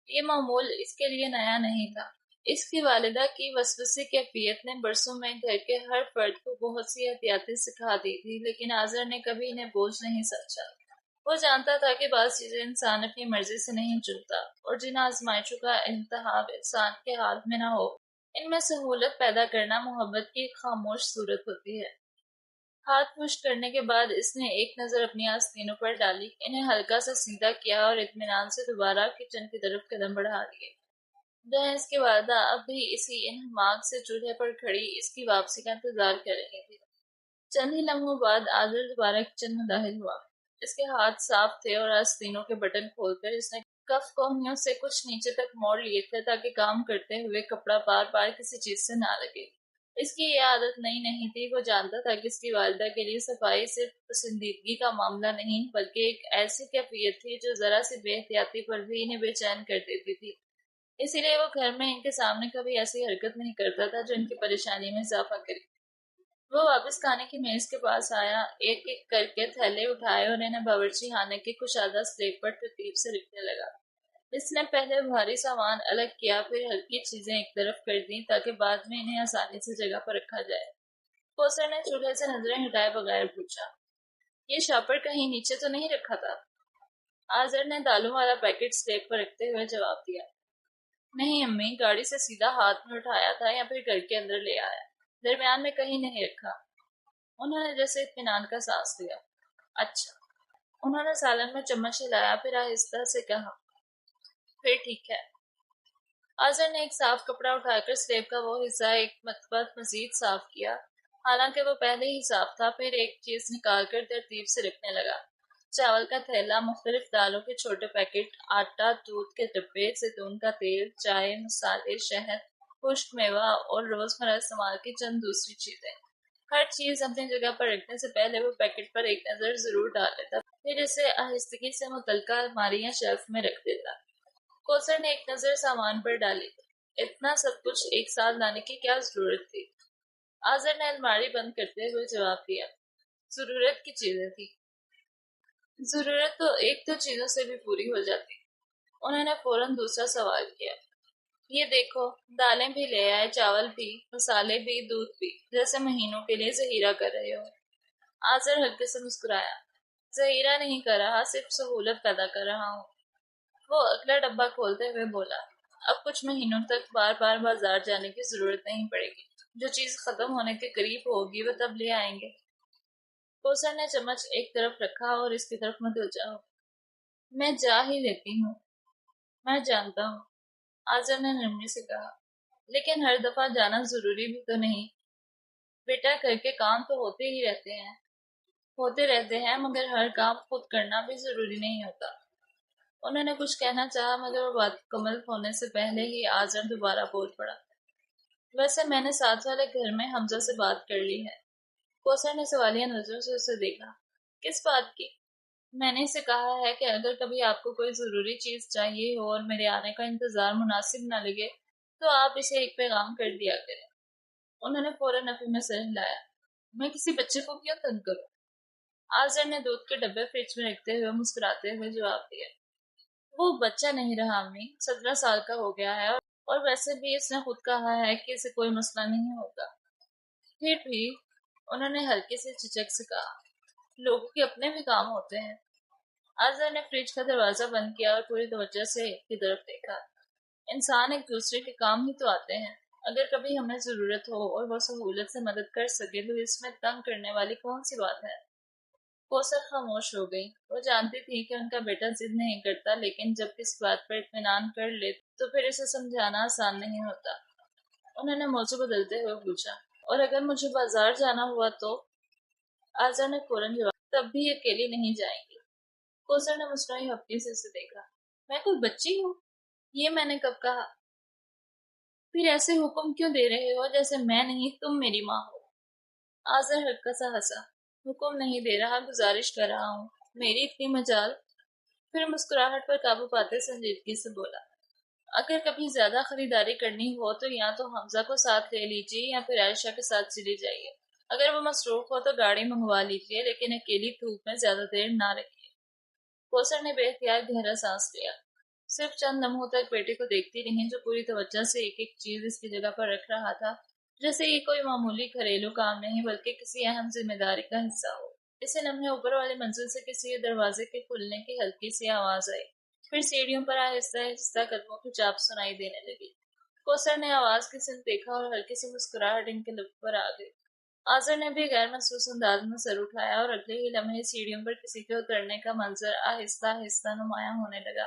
یہ معمول اس کے لیے نیا نہیں تھا۔ اس کی والدہ کی وسوسی کیفیت نے برسوں میں گھر کے ہر فرد کو بہت سی احتیاطیں سکھا دی تھی، لیکن آذر نے کبھی انہیں بوجھ نہیں سمجھا۔ وہ جانتا تھا کہ بعض چیزیں انسان اپنی مرضی سے نہیں چنتا، اور جن آزمائشوں کا انتخاب انسان کے ہاتھ میں نہ ہو، ان میں سہولت پیدا کرنا محبت کی ایک خاموش صورت ہوتی ہے۔ ہاتھ خشک کرنے کے بعد اس نے ایک نظر اپنی آستینوں پر ڈالی، انہیں ہلکا سا سیدھا کیا اور اطمینان سے دوبارہ کچن کی طرف قدم بڑھا دیے۔ جہاں اس کی والدہ اب بھی اسی انہماک سے چولہے پر کھڑی اس کی واپسی کا انتظار کر رہی تھی۔ چند ہی لمحوں بعد آذر دوبارہ کچن میں داخل ہوا۔ اس کے ہاتھ صاف تھے اور آستینوں کے بٹن کھول کر اس نے کف کوہنیوں سے کچھ نیچے تک موڑ لیے تھے تاکہ کام کرتے ہوئے کپڑا بار بار کسی چیز سے نہ لگے۔ اس کی یہ عادت نئی نہیں تھی، وہ جانتا تھا کہ اس کی والدہ کے لیے صفائی صرف پسندیدگی کا معاملہ نہیں بلکہ ایک ایسی کیفیت تھی جو ذرا سی بے احتیاطی پر بھی انہیں بے چین کر دیتی تھی۔ اسی لیے وہ گھر میں ان کے سامنے کبھی ایسی حرکت نہیں کرتا تھا جو ان کی پریشانی میں اضافہ کرے۔ وہ واپس کھانے کی میز کے پاس آیا، ایک ایک کر کے تھیلے اٹھائے اور انہیں باورچی خانے کی کشادہ سلیب پر ترتیب سے رکھنے لگا۔ اس نے پہلے بھاری سامان الگ کیا، پھر ہلکی چیزیں ایک طرف کر دیں تاکہ بعد میں انہیں آسانی سے جگہ پر رکھا جائے۔ کوثر نے چولہے سے نظریں ہٹائے بغیر پوچھا، یہ شاپر کہیں نیچے تو نہیں رکھا تھا؟ آذر نے دالوں والا پیکٹ سلیب پر رکھتے ہوئے جواب دیا، نہیں امی، گاڑی سے سیدھا ہاتھ میں اٹھایا تھا یا پھر گھر کے اندر لے آیا، درمیان میں کہیں نہیں رکھا۔ انہوں نے جیسے اطمینان کا سانس لیا۔ اچھا۔ انہوں نے سالن میں چمچ ہلایا، پھر آہستہ سے کہا، پھر ٹھیک ہے۔ آذر نے ایک صاف کپڑا اٹھا کر سلیب کا وہ حصہ ایک مرتبہ مزید صاف کیا، حالانکہ وہ پہلے ہی صاف تھا، پھر ایک چیز نکال کر ترتیب سے رکھنے لگا۔ چاول کا تھیلا، مختلف دالوں کے چھوٹے پیکٹ، آٹا، دودھ کے ڈبے، زیتون کا تیل، چائے، مسالے، شہد، خشک میوہ اور روزمرہ استعمال کی چند دوسری چیزیں۔ ہر چیز اپنی جگہ پر رکھنے سے پہلے وہ پیکٹ پر ایک نظر ضرور ڈال لیتا، پھر اسے آہستگی سے متعلقہ الماری یا شیلف میں رکھ دیتا۔ کوثر نے ایک نظر سامان پر ڈالی۔ اتنا سب کچھ ایک ساتھ لانے کی کیا ضرورت تھی؟ آذر نے الماری بند کرتے ہوئے جواب دیا، ضرورت کی چیزیں تھی۔ ضرورت تو ایک دو چیزوں سے بھی پوری ہو جاتی۔ انہوں نے فوراً دوسرا سوال کیا، یہ دیکھو، دالیں بھی لے آئے، چاول بھی، مسالے بھی، دودھ بھی، جیسے مہینوں کے لیے ذخیرہ کر رہے ہو۔ آذر ہلکے سے مسکرایا، ذخیرہ نہیں کر رہا، صرف سہولت پیدا کر رہا ہوں۔ وہ اگلا ڈبہ کھولتے ہوئے بولا، اب کچھ مہینوں تک بار بار بازار جانے کی ضرورت نہیں پڑے گی، جو چیز ختم ہونے کے قریب ہوگی وہ تب لے آئیں گے۔ کوثر نے چمچ ایک طرف رکھا اور اس کی طرف متوجہ ہو، میں جا ہی لیتی ہوں۔ میں جانتا ہوں، آذر نے نرمی سے کہا، لیکن ہر دفعہ جانا ضروری بھی تو نہیں۔ بیٹا گھر کے کام تو ہوتے رہتے ہیں مگر ہر کام خود کرنا بھی ضروری نہیں ہوتا۔ انہوں نے کچھ کہنا چاہا مگر وہ بات مکمل ہونے سے پہلے ہی آذر دوبارہ بول پڑا، ویسے میں نے ساتھ والے گھر میں حمزہ سے بات کر لی ہے۔ کوثر نے سوالیہ نظروں سے اسے دیکھا، کس بات کی؟ میں نے اسے کہا ہے کہ اگر کبھی آپ کو کوئی ضروری چیز چاہیے ہو اور میرے آنے کا انتظار مناسب نہ لگے تو آپ اسے ایک پیغام کر دیا کریں۔ انہوں نے فوراً نفی میں سر ہلایا، میں کسی بچے کو کیوں تنگ کروں؟ آذر نے دودھ کے ڈبے فریج میں رکھتے ہوئے مسکراتے ہوئے جواب دیا، وہ بچہ نہیں رہا امی، 17 سال کا ہو گیا ہے، اور ویسے بھی اس نے خود کہا ہے کہ اسے کوئی مسئلہ نہیں ہوگا۔ پھر بھی انہوں نے ہلکے سے جھجک سے کہا، لوگوں کے اپنے بھی کام ہوتے ہیں۔ آذر نے فریج کا دروازہ بند کیا اور پوری توجہ سے ایک کی طرف دیکھا، انسان ایک دوسرے کے کام ہی تو آتے ہیں، اگر کبھی ہمیں ضرورت ہو اور وہ سہولت سے مدد کر سکے تو اس میں تنگ کرنے والی کون سی بات ہے؟ کوثر خاموش ہو گئی۔ وہ جانتی تھی کہ ان کا بیٹا ضد نہیں کرتا، لیکن جب کسی بات پر اطمینان کر لے تو پھر اسے سمجھانا آسان نہیں ہوتا۔ انہوں نے موضوع بدلتے ہوئے پوچھا، اور اگر مجھے بازار جانا ہوا تو؟ آذر نے فوراً جواب، تب بھی اکیلی نہیں جائیں گی۔ کوثر نے مسکرائی ہفتی سے اسے دیکھا، میں کوئی بچی ہوں؟ یہ میں نے کب کہا؟ پھر ایسے حکم کیوں دے رہے ہو جیسے میں نہیں تم میری ماں ہو؟ آذر ہلکا سا ہنسا، حکم نہیں دے رہا، گزارش کر رہا ہوں، میری اتنی مجال۔ پھر مسکراہٹ پر قابو پاتے سنجیدگی سے بولا، اگر کبھی زیادہ خریداری کرنی ہو تو یا تو حمزہ کو ساتھ لے لیجیے یا پھر عائشہ کے ساتھ چلی جائیے، اگر وہ مصروف ہو تو گاڑی منگوا لیجیے، لیکن اکیلی دھوپ میں زیادہ دیر نہ رکھیے۔ کوثر نے بے اختیار گہرا سانس لیا، صرف چند لمحوں تک بیٹے کو دیکھتی رہی جو پوری توجہ سے ایک ایک چیز اس کی جگہ پر رکھ رہا تھا، جیسے یہ کوئی معمولی گھریلو کام نہیں بلکہ کسی اہم ذمہ داری کا حصہ ہو۔ اسی لمحے اوپر والی منزل سے کسی دروازے کے کھلنے کی ہلکی سی آواز آئی، پھر سیڑھیوں پر آہستہ آہستہ قدموں کی چاپ سنائی دینے لگی۔ کوثر نے آواز کی سمت دیکھا اور ہلکی سی مسکراہٹ ان کے لب پر آ گئی۔ آذر نے بھی غیر محسوس انداز میں سر اٹھایا اور اگلے ہی لمحے سیڑھیوں پر کسی کے اترنے کا منظر آہستہ آہستہ نمایاں ہونے لگا۔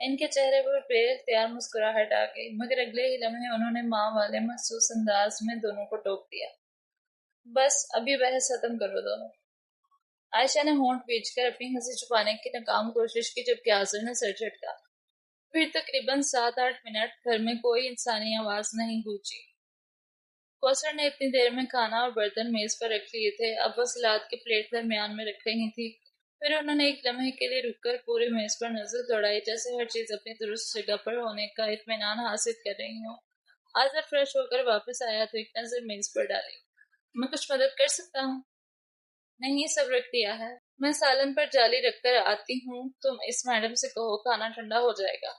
ان کے چہرے پر بے اختیار مسکراہٹ آ گئی، مگر اگلے ہی لمحے انہوں نے ماں والے محسوس انداز میں دونوں کو ٹوک دیا۔ بس ابھی بحث ختم کرو دونوں۔ عائشہ نے ہونٹ بیچ کر اپنی ہنسی چھپانے کی ناکام کوشش کی، جبکہ آصر نے سر جھٹکا۔ پھر تقریباً 7-8 منٹ گھر میں کوئی انسانی آواز نہیں گونجی۔ کوثر نے اتنی دیر میں کھانا اور برتن میز پر رکھ لیے تھے، اب وہ سلاد کی پلیٹ درمیان میں رکھ رہی تھی۔ پھر انہوں نے ایک لمحے کے لیے رک کر پورے میز پر نظر دوڑائی، جیسے ہر چیز اپنی درست جگہ پر ہونے کا اطمینان حاصل کر رہی ہوں۔ آصر فریش ہو کر واپس آیا تو ایک نظر میز پر ڈالی۔ میں کچھ مدد کر سکتا ہوں؟ نہیں، سب رکھ دیا ہے۔ میں سالن پر جالی رکھ کر آتی ہوں، تم اس میڈم سے کہو کھانا ٹھنڈا ہو جائے گا۔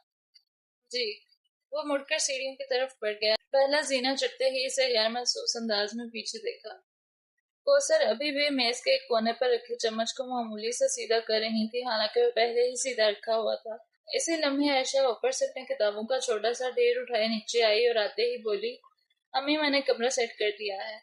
جی۔ وہ مڑ کر سیڑھیوں کی طرف بڑھ گیا۔ پہلا زینہ چڑھتے ہی اسے غیر محسوس انداز میں پیچھے دیکھا۔ کوثر ابھی بھی میز کے ایک کونے پر رکھے چمچ کو معمولی سے سیدھا کر رہی تھی، حالانکہ وہ پہلے ہی سیدھا رکھا ہوا تھا۔ اسی لمحے عائشہ اوپر سے اپنے کتابوں کا چھوٹا سا ڈھیر اٹھائے نیچے آئی اور آتے ہی بولی، امی میں نے کمرہ سیٹ کر دیا ہے۔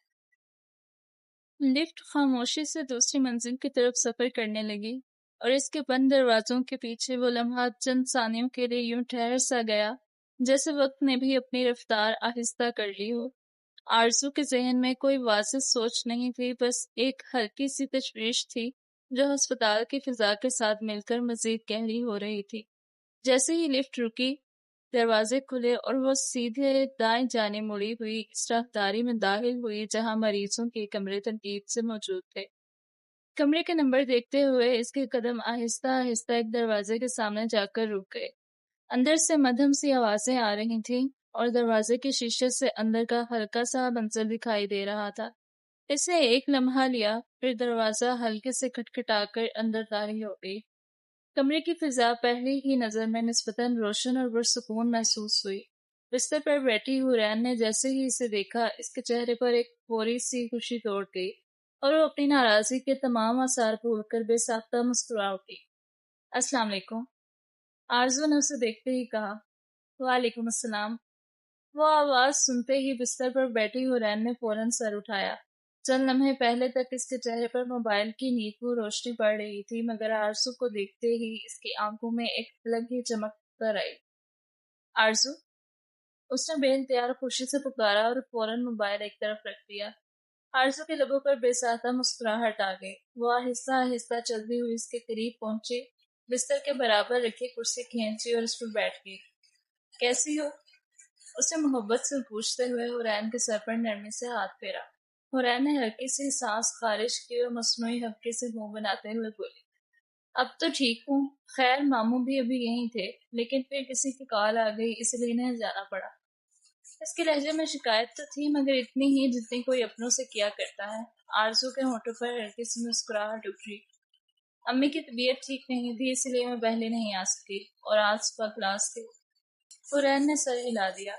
لفٹ خاموشی سے دوسری منزل کی طرف سفر کرنے لگی، اور اس کے بند دروازوں کے پیچھے وہ لمحات چند ثانیوں کے لیے یوں ٹھہر سا گیا جیسے وقت نے بھی اپنی رفتار آہستہ کر لی ہو۔ آرزو کے ذہن میں کوئی واضح سوچ نہیں تھی، بس ایک ہلکی سی تشویش تھی جو ہسپتال کی فضا کے ساتھ مل کر مزید گہری ہو رہی تھی۔ جیسے ہی لفٹ رکی، دروازے کھلے اور وہ سیدھے دائیں جانب مڑی ہوئی اس راہداری میں داخل ہوئی جہاں مریضوں کے کمرے ترتیب سے موجود تھے۔ کمرے کے نمبر دیکھتے ہوئے اس کے قدم آہستہ آہستہ ایک دروازے کے سامنے جا کر رک گئے۔ اندر سے مدھم سی آوازیں آ رہی تھیں اور دروازے کے شیشے سے اندر کا ہلکا سا منظر دکھائی دے رہا تھا۔ اسے ایک لمحہ لیا، پھر دروازہ ہلکے سے کھٹکھٹا کر اندر داخل ہو گئی۔ کمرے کی فضا پہلی ہی نظر میں نسبتاً روشن اور پرسکون محسوس ہوئی۔ بستر پر بیٹھی حورین نے جیسے ہی اسے دیکھا، اس کے چہرے پر ایک فوری سی خوشی دوڑ گئی اور وہ اپنی ناراضی کے تمام آثار بھول کر بے ساختہ مسکرا اٹھی۔ السلام علیکم، آرزو نے اسے دیکھتے ہی کہا۔ وعلیکم السلام۔ وہ آواز سنتے ہی بستر پر بیٹھی حورین نے فوراً سر اٹھایا۔ چند لمحے پہلے تک اس کے چہرے پر موبائل کی نیکو روشنی پڑ رہی تھی، مگر آرزو کو دیکھتے ہی اس کی آنکھوں میں ایک الگ ہی چمک کر آئی۔ آرزو، اس نے بے اختیار خوشی سے پکارا اور فوراً موبائل ایک طرف رکھ دیا۔ آرزو کے لبوں پر بے ساختہ مسکراہٹ آ گئی۔ وہ آہستہ آہستہ چلتی ہوئی اس کے قریب پہنچی، بستر کے برابر رکھی کرسی کھینچی اور اس پر بیٹھ گئی۔ کیسی ہو؟ اسے محبت سے پوچھتے ہوئے حورین کے سر پر نرمی سے ہاتھ پھیرا۔ حورین نے ہلکی سی سانس خارج کی اور مصنوعی حقے سے منہ بناتے ہوئے بولی، اب تو ٹھیک ہوں۔ خیر ماموں بھی ابھی یہیں تھے، لیکن پھر کسی کی کال آ گئی، اس لیے انہیں جانا پڑا۔ اس کے لہجے میں شکایت تو تھی، مگر اتنی ہی جتنی کوئی اپنوں سے کیا کرتا ہے۔ آرزو کے ہونٹوں پر ہلکی سی مسکراہٹ اٹھی۔ امی کی طبیعت ٹھیک نہیں تھی، اس لیے میں پہلے نہیں آ سکی، اور آج صبح کلاس تھی۔ حورین نے سر ہلا دیا۔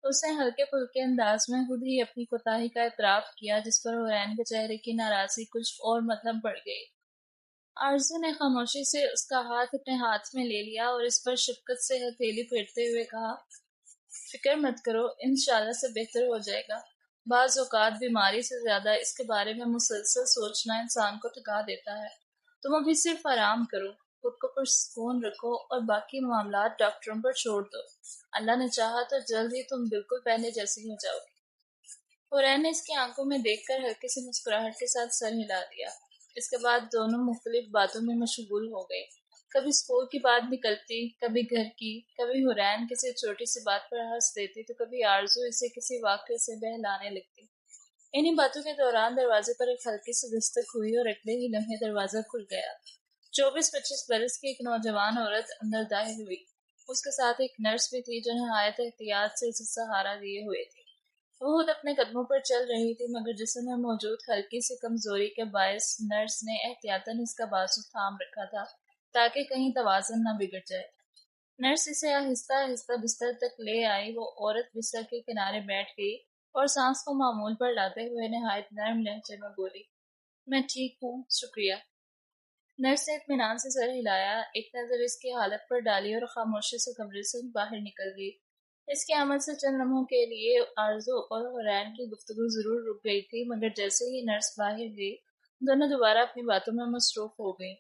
اس نے ہلکے پھلکے انداز میں خود ہی اپنی کوتاہی کا اعتراف کیا، جس پر حورین کے چہرے کی ناراضی کچھ اور مدھم پڑ گئی۔ آرزو نے خاموشی سے اس کا ہاتھ اپنے ہاتھ میں لے لیا اور اس پر شفقت سے ہتھیلی پھیرتے ہوئے کہا، فکر مت کرو، انشاءاللہ سے بہتر ہو جائے گا۔ بعض اوقات بیماری سے زیادہ اس کے بارے میں مسلسل سوچنا انسان کو تھکا دیتا ہے۔ تم ابھی صرف آرام کرو، خود کو پرسکون رکھو اور باقی معاملات ڈاکٹروں پر چھوڑ دو۔ اللہ نے چاہا تو جلد ہی تم بالکل پہلے جیسی ہو جاؤ گی۔ حورین نے اس کی آنکھوں میں دیکھ کر ہلکی سی مسکراہٹ کے ساتھ سر ہلا دیا۔ اس کے بعد دونوں مختلف باتوں میں مشغول ہو گئے۔ کبھی اسکول کی بات نکلتی، کبھی گھر کی، کبھی حورین کسی چھوٹی سی بات پر ہنس دیتی تو کبھی آرزو اسے کسی واقعے سے بہلانے لگتی۔ انہی باتوں کے دوران دروازے پر ایک ہلکی سی دستک ہوئی اور اگلے ہی لمحے دروازہ کھل گیا۔ 24-25 برس کی ایک نوجوان عورت اندر داخل ہوئی۔ اس کے ساتھ ایک نرس بھی تھی جو نہایت احتیاط سے اسے سہارا دیے ہوئے تھی۔ وہ خود اپنے قدموں پر چل رہی تھی، مگر جسم میں موجود ہلکی سی کمزوری کے باعث نرس نے احتیاطاً اس کا بازو تھام رکھا تھا تاکہ کہیں توازن نہ بگڑ جائے۔ نرس اسے آہستہ آہستہ بستر تک لے آئی۔ وہ عورت بستر کے کنارے بیٹھ گئی اور سانس کو معمول پر لاتے ہوئے نہایت نرم لہجے میں بولی، میں ٹھیک ہوں، شکریہ۔ نرس نے اطمینان سے سر ہلایا، ایک نظر اس کی حالت پر ڈالی اور خاموشی سے کمرے سے باہر نکل گئی۔ اس کی آمد سے چند لمحوں کے لیے آرزو اور حورین کی گفتگو ضرور رک گئی تھی، مگر جیسے ہی نرس باہر گئی، دونوں دوبارہ اپنی باتوں میں مصروف ہو گئیں۔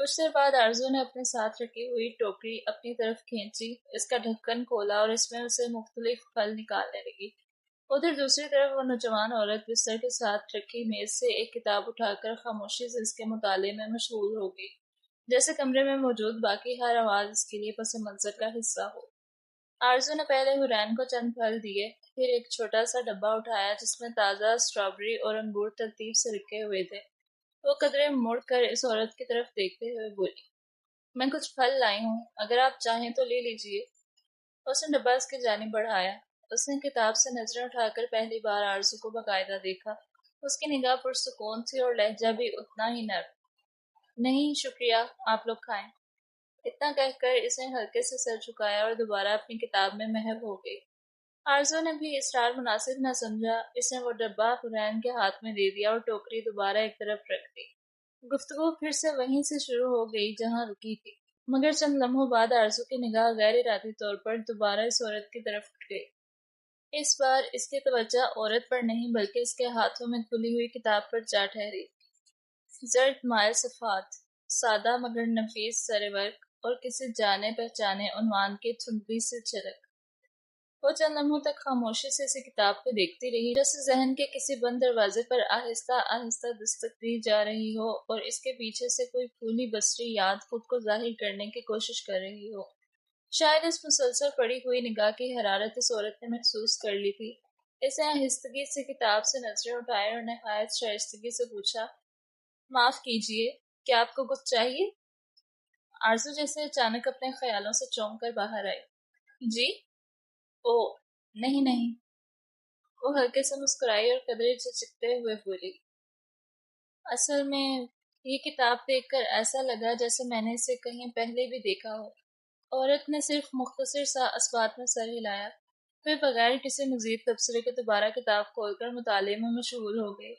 کچھ دیر بعد آرزو نے اپنے ساتھ رکھی ہوئی ٹوکری اپنی طرف کھینچی، اس کا ڈھکن کھولا اور اس میں اسے مختلف پھل نکالنے لگی۔ ادھر دوسری طرف وہ نوجوان عورت بستر کے ساتھ رکھی میز سے ایک کتاب اٹھا کر خاموشی سے اس کے مطالعے میں مشغول ہو گئی، جیسے کمرے میں موجود باقی ہر آواز اس کے لیے پس منظر کا حصہ ہو۔ آرزو نے پہلے حرین کو چند پھل دیے، پھر ایک چھوٹا سا ڈبہ اٹھایا جس میں تازہ اسٹرابری اور انگور ترتیب سے رکھے ہوئے تھے۔ وہ قدرے مڑ کر اس عورت کی طرف دیکھتے ہوئے بولی، میں کچھ پھل لائی ہوں، اگر آپ چاہیں تو لے لیجئے۔ اس نے ڈبہ اس کی جانب بڑھایا۔ اس نے کتاب سے نظریں اٹھا کر پہلی بار آرزو کو باقاعدہ دیکھا۔ اس کی نگاہ پرسکون تھی اور لہجہ بھی اتنا ہی نرم۔ نہیں شکریہ، آپ لوگ کھائیں۔ اتنا کہہ کر اس نے ہلکے سے سر جھکایا اور دوبارہ اپنی کتاب میں محو ہو گئی۔ آرزو نے بھی اصرار مناسب نہ سمجھا، اس نے وہ ڈبہ حرین کے ہاتھ میں دے دیا اور ٹوکری دوبارہ ایک طرف رکھ دی۔ گفتگو پھر سے وہیں سے شروع ہو گئی جہاں رکی تھی، مگر چند لمحوں بعد آرزو کی نگاہ غیر ارادی طور پر دوبارہ اس عورت کی طرف اٹھ گئی۔ اس بار اس کی توجہ عورت پر نہیں بلکہ اس کے ہاتھوں میں کھلی ہوئی کتاب پر جا ٹھہری۔ زرد مائل صفحات، سادہ مگر نفیس زر ورق اور کسی جانے پہچانے عنوان کی دھندلی سی جھلک۔ وہ چند لمحوں تک خاموشی سے اسی کتاب کو دیکھتی رہی، جیسے ذہن کے کسی بند دروازے پر آہستہ آہستہ دستک دی جا رہی ہو اور اس کے پیچھے سے کوئی پھولی بصری یاد خود کو ظاہر کرنے کی کوشش کر رہی ہو۔ شاید اس مسلسل پڑی ہوئی نگاہ کی حرارت اس عورت نے محسوس کر لی تھی۔ اس نے آہستگی سے کتاب سے نظریں اٹھائے اور نہایت شائستگی سے پوچھا، معاف کیجیے، کیا آپ کو کچھ چاہیے؟ آرزو جیسے اچانک اپنے خیالوں سے چونک کر باہر آئی۔ جی؟ او نہیں نہیں، وہ ہلکے سے مسکرائی اور قدرے جھجکتے ہوئے بولی، اصل میں یہ کتاب دیکھ کر ایسا لگا جیسے میں نے اسے کہیں پہلے بھی دیکھا ہو۔ عورت نے صرف مختصر سا اسبات میں سر ہلایا، پھر بغیر کسی مزید تبصرے کے دوبارہ کتاب کھول کر مطالعے میں مشغول ہو گئی۔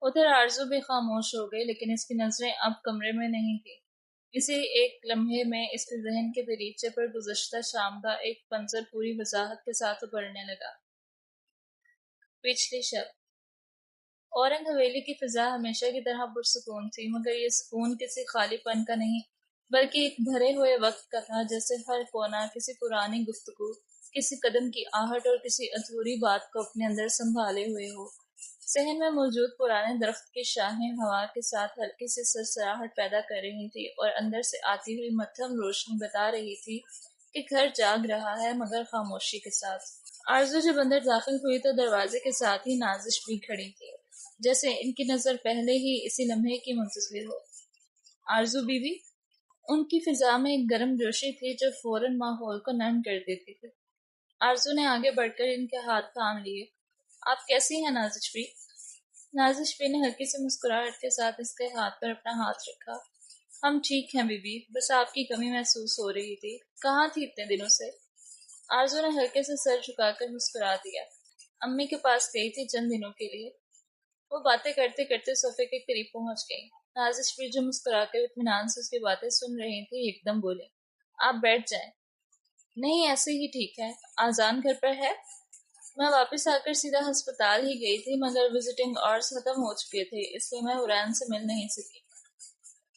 ادھر آرزو بھی خاموش ہو گئی، لیکن اس کی نظریں اب کمرے میں نہیں تھیں۔ اسی ایک لمحے میں اس کے ذہن کے دریچے پر گزشتہ شام کا ایک منظر پوری وضاحت کے ساتھ ابھرنے لگا۔ پچھلی شب اورنگ حویلی کی فضا ہمیشہ کی طرح پرسکون تھی، مگر یہ سکون کسی خالی پن کا نہیں بلکہ ایک بھرے ہوئے وقت کا تھا، جیسے ہر کونا کسی پرانی گفتگو، کسی قدم کی آہٹ اور کسی ادھوری بات کو اپنے اندر سنبھالے ہوئے ہو۔ صحن میں موجود پرانے درخت کی شاخیں ہوا کے ساتھ ہلکی سی سرسراہٹ پیدا کر رہی تھی اور اندر سے آتی ہوئی مدھم روشنی بتا رہی تھی کہ گھر جاگ رہا ہے، مگر خاموشی کے ساتھ۔ آرزو جب اندر داخل ہوئی تو دروازے کے ساتھ ہی نازش بھی کھڑی تھی، جیسے ان کی نظر پہلے ہی اسی لمحے کی منتظر ہو۔ آرزو بی بی؟ ان کی فضا میں ایک گرم جوشی تھی جو فوراً ماحول کو نرم کر دیتی تھی۔ آرزو نے آگے بڑھ کر ان کے ہاتھ تھام لیے۔ آپ کیسی ہیں نازش بی؟ نازش بی نے ہلکی سی مسکراہٹ کے ساتھ اس کے ہاتھ پر اپنا ہاتھ رکھا۔ ہم ٹھیک ہیں بی بی، بس آپ کی کمی محسوس ہو رہی تھی۔ کہاں تھی اتنے دنوں سے؟ آرزو نے ہلکے سے سر جھکا کر مسکرا دیا۔ امی کے پاس گئی تھی چند دنوں کے لیے۔ وہ باتیں کرتے کرتے صوفے کے قریب پہنچ گئی۔ نازش بھی جو مسکرا کر اطمینان سے اس کی باتیں سن رہی تھی ایک دم بولے، آپ بیٹھ جائیں۔ نہیں ایسے ہی ٹھیک ہے۔ آذان گھر پر ہے؟ میں واپس آ کر سیدھا ہسپتال ہی گئی تھی، مگر وزٹنگ آورز ختم ہو چکے تھے، اس لیے میں حرین سے مل نہیں سکی۔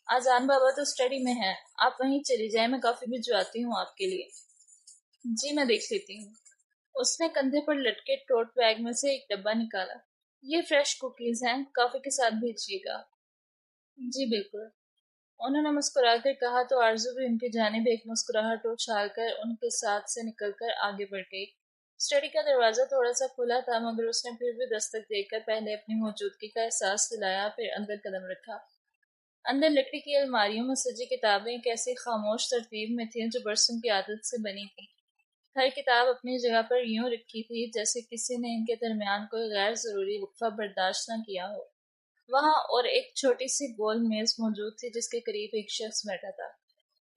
آذان بابا تو اسٹڈی میں ہے، آپ وہیں چلی جائیں، میں کافی بھجواتی ہوں آپ کے لیے۔ جی میں دیکھ لیتی ہوں۔ اس نے کندھے پر لٹکے ٹوٹ بیگ میں سے ایک ڈبہ نکالا۔ یہ فریش کوکیز ہیں، کافی کے ساتھ بھیجیے گا۔ جی بالکل، انہوں نے مسکرا کر کہا تو آرزو بھی ان کی جانب ایک مسکراہٹ اچھال کر ان کے ساتھ سے نکل کر آگے بڑھ گئی۔ اسٹڈی کا دروازہ تھوڑا سا کھلا تھا، مگر اس نے پھر بھی دستک دے کر پہلے اپنی موجودگی کا احساس دلایا، پھر اندر قدم رکھا۔ اندر لکڑی کی الماریوں میں سجی کتابیں ایک ایسی خاموش ترتیب میں تھیں جو برسوں کی عادت سے بنی تھیں۔ ہر کتاب اپنی جگہ پر یوں رکھی تھی جیسے کسی نے ان کے درمیان کوئی غیر ضروری وقفہ برداشت نہ کیا ہو۔ وہاں اور ایک چھوٹی سی گول میز موجود تھی جس کے قریب ایک شخص بیٹھا تھا۔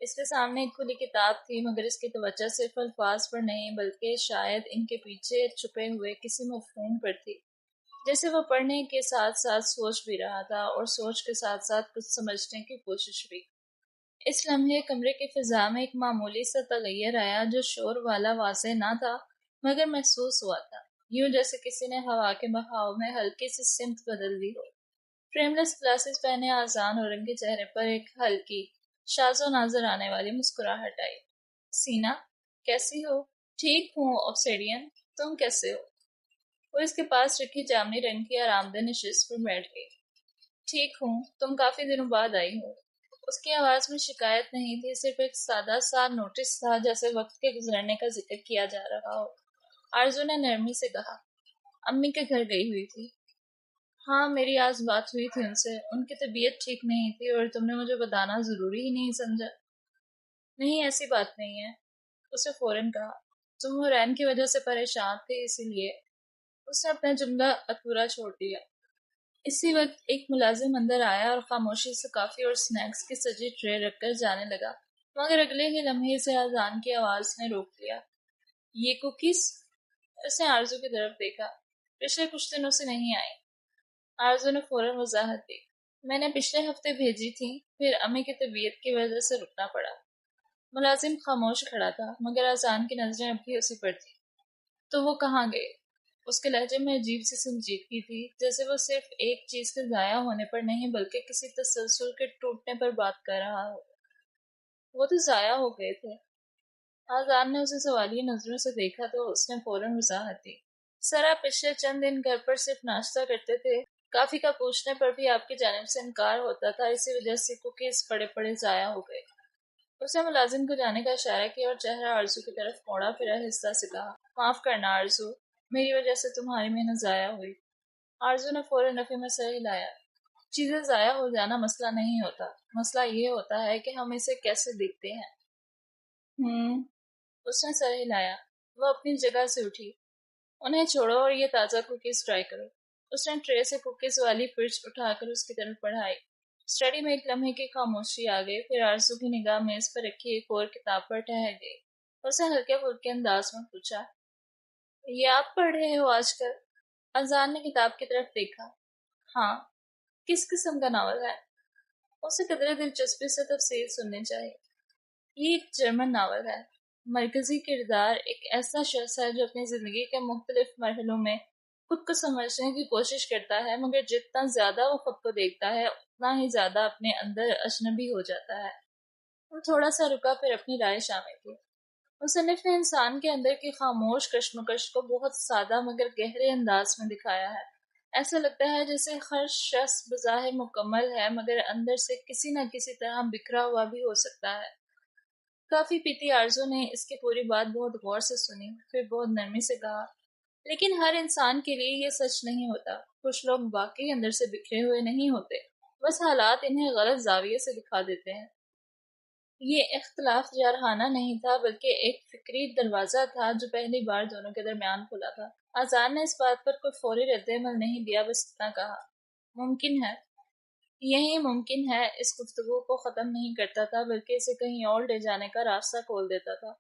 اس کے سامنے ایک کھلی کتاب تھی، مگر اس کی توجہ صرف الفاظ پر نہیں بلکہ شاید ان کے پیچھے چھپے ہوئے کسی مفہوم پر تھی، جیسے وہ پڑھنے کے ساتھ ساتھ سوچ بھی رہا تھا اور سوچ کے ساتھ ساتھ کچھ سمجھنے کی کوشش بھی۔ اس لمحے کمرے کی فضا میں ایک معمولی سا تغیر آیا جو شور والا واضح نہ تھا، مگر محسوس ہوا تھا، یوں جیسے کسی نے ہوا کے بہاؤ میں ہلکی سی سمت بدل دی ہو۔ فریم لیس گلاسز پہنے آذان اورنگ کے چہرے پر ایک ہلکی شاز و ناظر آنے والی مسکراہٹ آئی۔ سینا، کیسی ہو؟ ٹھیک ہوں اوبسیڈین، تم کیسے ہو؟ وہ اس کے پاس رکھی جامنی رنگ کی آرام دہ نشست پر بیٹھ گئی۔ ٹھیک ہوں، تم کافی دنوں بعد آئی ہو۔ اس کی آواز میں شکایت نہیں تھی، صرف ایک سادہ سا نوٹس تھا، جیسے وقت کے گزرنے کا ذکر کیا جا رہا ہو۔ آرزو نے نرمی سے کہا، امی کے گھر گئی ہوئی تھی؟ ہاں، میری آج بات ہوئی تھی ان سے، ان کی طبیعت ٹھیک نہیں تھی اور تم نے مجھے بتانا ضروری ہی نہیں سمجھا۔ نہیں، ایسی بات نہیں ہے، اسے فوراً کہا۔ تم حرین کی وجہ سے پریشان تھے، اسی لیے۔ اس نے اپنا جملہ ادھورا چھوڑ دیا۔ اسی وقت ایک ملازم اندر آیا اور خاموشی سے کافی اور سنیکس کی سجی ٹرے رکھ کر جانے لگا، مگر اگلے ہی لمحے سے اذان کی آواز نے روک لیا۔ یہ کوکیز؟ اس نے آرزو کی طرف دیکھا۔ پچھلے کچھ دنوں سے نہیں آئی۔ آرزو نے فوراً وضاحت دی، میں نے پچھلے ہفتے بھیجی تھی، پھر امی کی طبیعت کی وجہ سے رکنا پڑا۔ ملازم خاموش کھڑا تھا، مگر اذان کی نظریں اب بھی اسی پر تھیں۔ تو وہ کہاں گئے؟ اس کے لہجے میں عجیب سی سنجیدگی تھی، جیسے وہ صرف ایک چیز کے ضائع ہونے پر نہیں بلکہ کسی تسلسل کے ٹوٹنے پر بات کر رہا ہو۔ وہ تو ضائع ہو گئے تھے۔ آزاد نے اسے سوالیہ نظروں سے دیکھا تو اس نے فوراً وضاحت دی، سر آپ پچھلے چند دن گھر پر صرف ناشتہ کرتے تھے، کافی کا پوچھنے پر بھی آپ کی جانب سے انکار ہوتا تھا، اسی وجہ سے کوکیز پڑے پڑے ضائع ہو گئے۔ اس نے ملازم کو جانے کا اشارہ کیا اور چہرہ آرزو کی طرف موڑا، پھر آہستہ سے کہا، معاف کرنا آرزو، میری وجہ سے تمہاری محنت ضائع ہوئی۔ آرزو نے فوراً نفی میں سر ہلایا۔ چیزیں ضائع ہو جانا مسئلہ نہیں ہوتا، مسئلہ یہ ہوتا ہے کہ ہم اسے کیسے دیکھتے ہیں۔ اس نے سر ہلایا۔ وہ اپنی جگہ سے اٹھی۔ انہیں چھوڑو اور یہ تازہ کوکیز ٹرائی کرو۔ اس نے ٹرے سے کوکیز والی پرچ اٹھا کر اس کی طرف بڑھائی۔ اسٹڈی میں ایک لمحے کی خاموشی آ گئی، پھر آرزو کی نگاہ میز پر رکھی ایک اور کتاب پر ٹھہر گئی۔ اس نے ہلکے پھلکے انداز میں پوچھا، یہ آپ پڑھ رہے ہو آج کل؟ اذان نے کتاب کی طرف دیکھا۔ ہاں۔ کس قسم کا ناول ہے؟ اسے قدرے دلچسپی سے تفصیل سننی چاہیے۔ یہ ایک جرمن ناول ہے۔ مرکزی کردار ایک ایسا شخص ہے جو اپنی زندگی کے مختلف مرحلوں میں خود کو سمجھنے کی کوشش کرتا ہے، مگر جتنا زیادہ وہ خود کو دیکھتا ہے اتنا ہی زیادہ اپنے اندر اجنبی ہو جاتا ہے۔ وہ تھوڑا سا رکا، پھر اپنی رائے شامل کی۔ مصنف نے انسان کے اندر کی خاموش کشمکش کو بہت سادہ مگر گہرے انداز میں دکھایا ہے۔ ایسا لگتا ہے جیسے ہر شخص بظاہر مکمل ہے، مگر اندر سے کسی نہ کسی طرح بکھرا ہوا بھی ہو سکتا ہے۔ کافی پیتی آرزو نے اس کی پوری بات بہت غور سے سنی، پھر بہت نرمی سے کہا، لیکن ہر انسان کے لیے یہ سچ نہیں ہوتا۔ کچھ لوگ واقعی اندر سے بکھرے ہوئے نہیں ہوتے، بس حالات انہیں غلط زاویے سے دکھا دیتے ہیں۔ یہ اختلاف جارحانہ نہیں تھا، بلکہ ایک فکری دروازہ تھا جو پہلی بار دونوں کے درمیان کھلا تھا۔ آزاد نے اس بات پر کوئی فوری رد عمل نہیں دیا، بس اتنا کہا، ممکن ہے۔ یہی ممکن ہے اس گفتگو کو ختم نہیں کرتا تھا، بلکہ اسے کہیں اور لے جانے کا راستہ کھول دیتا تھا۔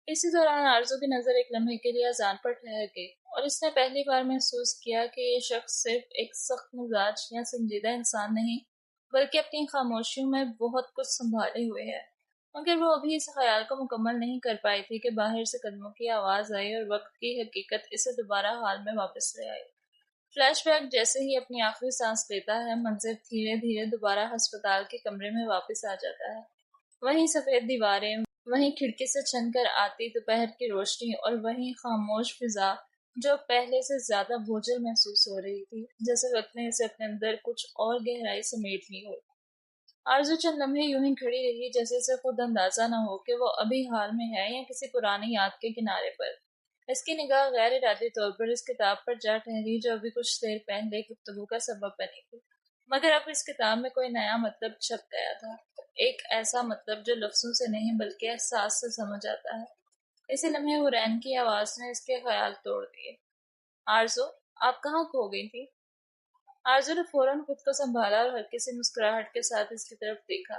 اسی دوران آرزو کی نظر ایک لمحے کے لیے اذان پر ٹھہر گئی، اور اس نے پہلی بار محسوس کیا کہ یہ شخص صرف ایک سخت مزاج یا سنجیدہ انسان نہیں، بلکہ اپنی خاموشیوں میں بہت کچھ سنبھالے ہوئے ہے۔ مگر وہ ابھی اس خیال کو مکمل نہیں کر پائی تھی کہ باہر سے قدموں کی آواز آئی اور وقت کی حقیقت اسے دوبارہ حال میں واپس لے آئی۔ فلیش بیک جیسے ہی اپنی آخری سانس لیتا ہے، منظر دھیرے دھیرے دوبارہ ہسپتال کے کمرے میں واپس آ جاتا ہے۔ وہیں سفید دیواریں، وہیں کھڑکی سے چھن کر آتی دوپہر کی روشنی، اور وہیں خاموش فضا جو پہلے سے زیادہ بوجھل محسوس ہو رہی تھی، جیسے وقت نے اسے اپنے اندر کچھ اور گہرائی سمیٹ لی ہو۔ آرزو چند لمحے یوں ہی کھڑی رہی، جیسے اسے خود اندازہ نہ ہو کہ وہ ابھی حال میں ہے یا کسی پرانی یاد کے کنارے پر۔ اس کی نگاہ غیر ارادی طور پر اس کتاب پر جا ٹھہری جو ابھی کچھ دیر پہلے گفتگو کا سبب بنی تھی، مگر اب اس کتاب میں کوئی نیا مطلب چھپ گیا تھا، ایک ایسا مطلب جو لفظوں سے نہیں بلکہ احساس سے سمجھ آتا ہے۔ اسی لمحے حرین کی آواز نے اس کے خیال توڑ دیے۔ آرزو، آپ کہاں کھو گئی تھی؟ آرزو نے فوراً خود کو سنبھالا اور ہلکی سی مسکراہٹ کے ساتھ اس کی طرف دیکھا۔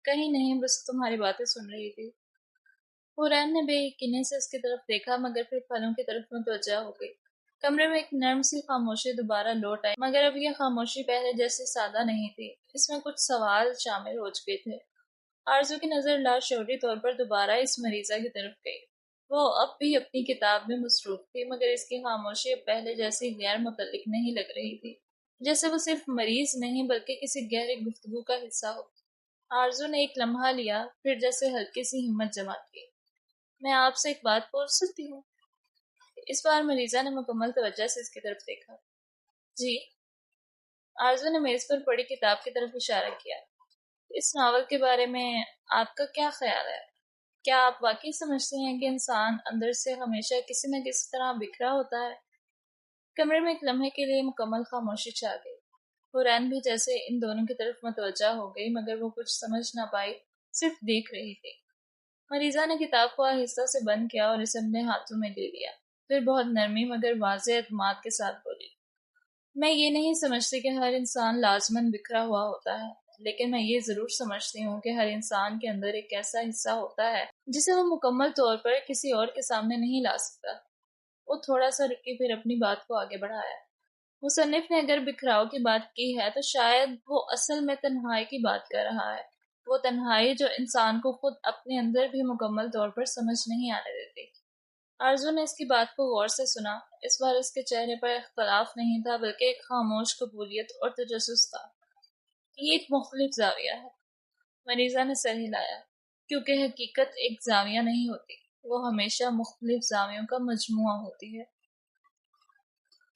کہیں نہیں، بس تمہاری باتیں سن رہی تھی۔ حرین نے بے یقینی سے اس کی طرف دیکھا، مگر پھر پھلوں کی طرف متوجہ ہو گئی۔ کمرے میں ایک نرم سی خاموشی دوبارہ لوٹ آئی، مگر اب یہ خاموشی پہلے جیسی سادہ نہیں تھی، اس میں کچھ سوال شامل ہو چکے تھے۔ آرزو کی نظر لاشعوری طور پر دوبارہ اس مریضہ کی طرف گئی۔ وہ اب بھی اپنی کتاب میں مصروف تھی، مگر اس کی خاموشی اب پہلے جیسی غیر متعلق نہیں لگ رہی تھی، جیسے وہ صرف مریض نہیں بلکہ کسی گہری گفتگو کا حصہ ہو۔ آرزو نے ایک لمحہ لیا، پھر جیسے ہلکی سی ہمت جما کی۔ میں آپ سے ایک بات پوچھ سکتی ہوں؟ اس بار مریضہ نے مکمل توجہ سے اس کی طرف دیکھا۔ جی؟ آرزو نے میز پر پڑی کتاب کی طرف اشارہ کیا۔ اس ناول کے بارے میں آپ کا کیا خیال ہے؟ کیا آپ واقعی سمجھتے ہیں کہ انسان اندر سے ہمیشہ کسی نہ کسی طرح بکھرا ہوتا ہے؟ کمرے میں ایک لمحے کے لیے مکمل خاموشی چھا گئی۔ حورین بھی جیسے ان دونوں کی طرف متوجہ ہو گئی، مگر وہ کچھ سمجھ نہ پائی، صرف دیکھ رہی تھی۔ مریضہ نے کتاب کو آہستہ سے بند کیا اور اسے اپنے ہاتھوں میں لے لیا، پھر بہت نرمی مگر واضح اعتماد کے ساتھ بولی، میں یہ نہیں سمجھتی کہ ہر انسان لازماً بکھرا ہوا ہوتا ہے، لیکن میں یہ ضرور سمجھتی ہوں کہ ہر انسان کے اندر ایک ایسا حصہ ہوتا ہے جسے وہ مکمل طور پر کسی اور کے سامنے نہیں لا سکتا۔ وہ تھوڑا سا رکی، پھر اپنی بات کو آگے بڑھایا۔ مصنف نے اگر بکھراؤ کی بات کی ہے تو شاید وہ اصل میں تنہائی کی بات کر رہا ہے، وہ تنہائی جو انسان کو خود اپنے اندر بھی مکمل طور پر سمجھ نہیں آنے دیتی۔ آرزو نے اس کی بات کو غور سے سنا۔ اس بار اس کے چہرے پر اختلاف نہیں تھا، بلکہ ایک خاموش قبولیت اور تجسس تھا۔ یہ ایک مختلف زاویہ ہے، مریضہ نے سر ہلایا، کیونکہ حقیقت ایک زاویہ نہیں ہوتی، وہ ہمیشہ مختلف زاویوں کا مجموعہ ہوتی ہے۔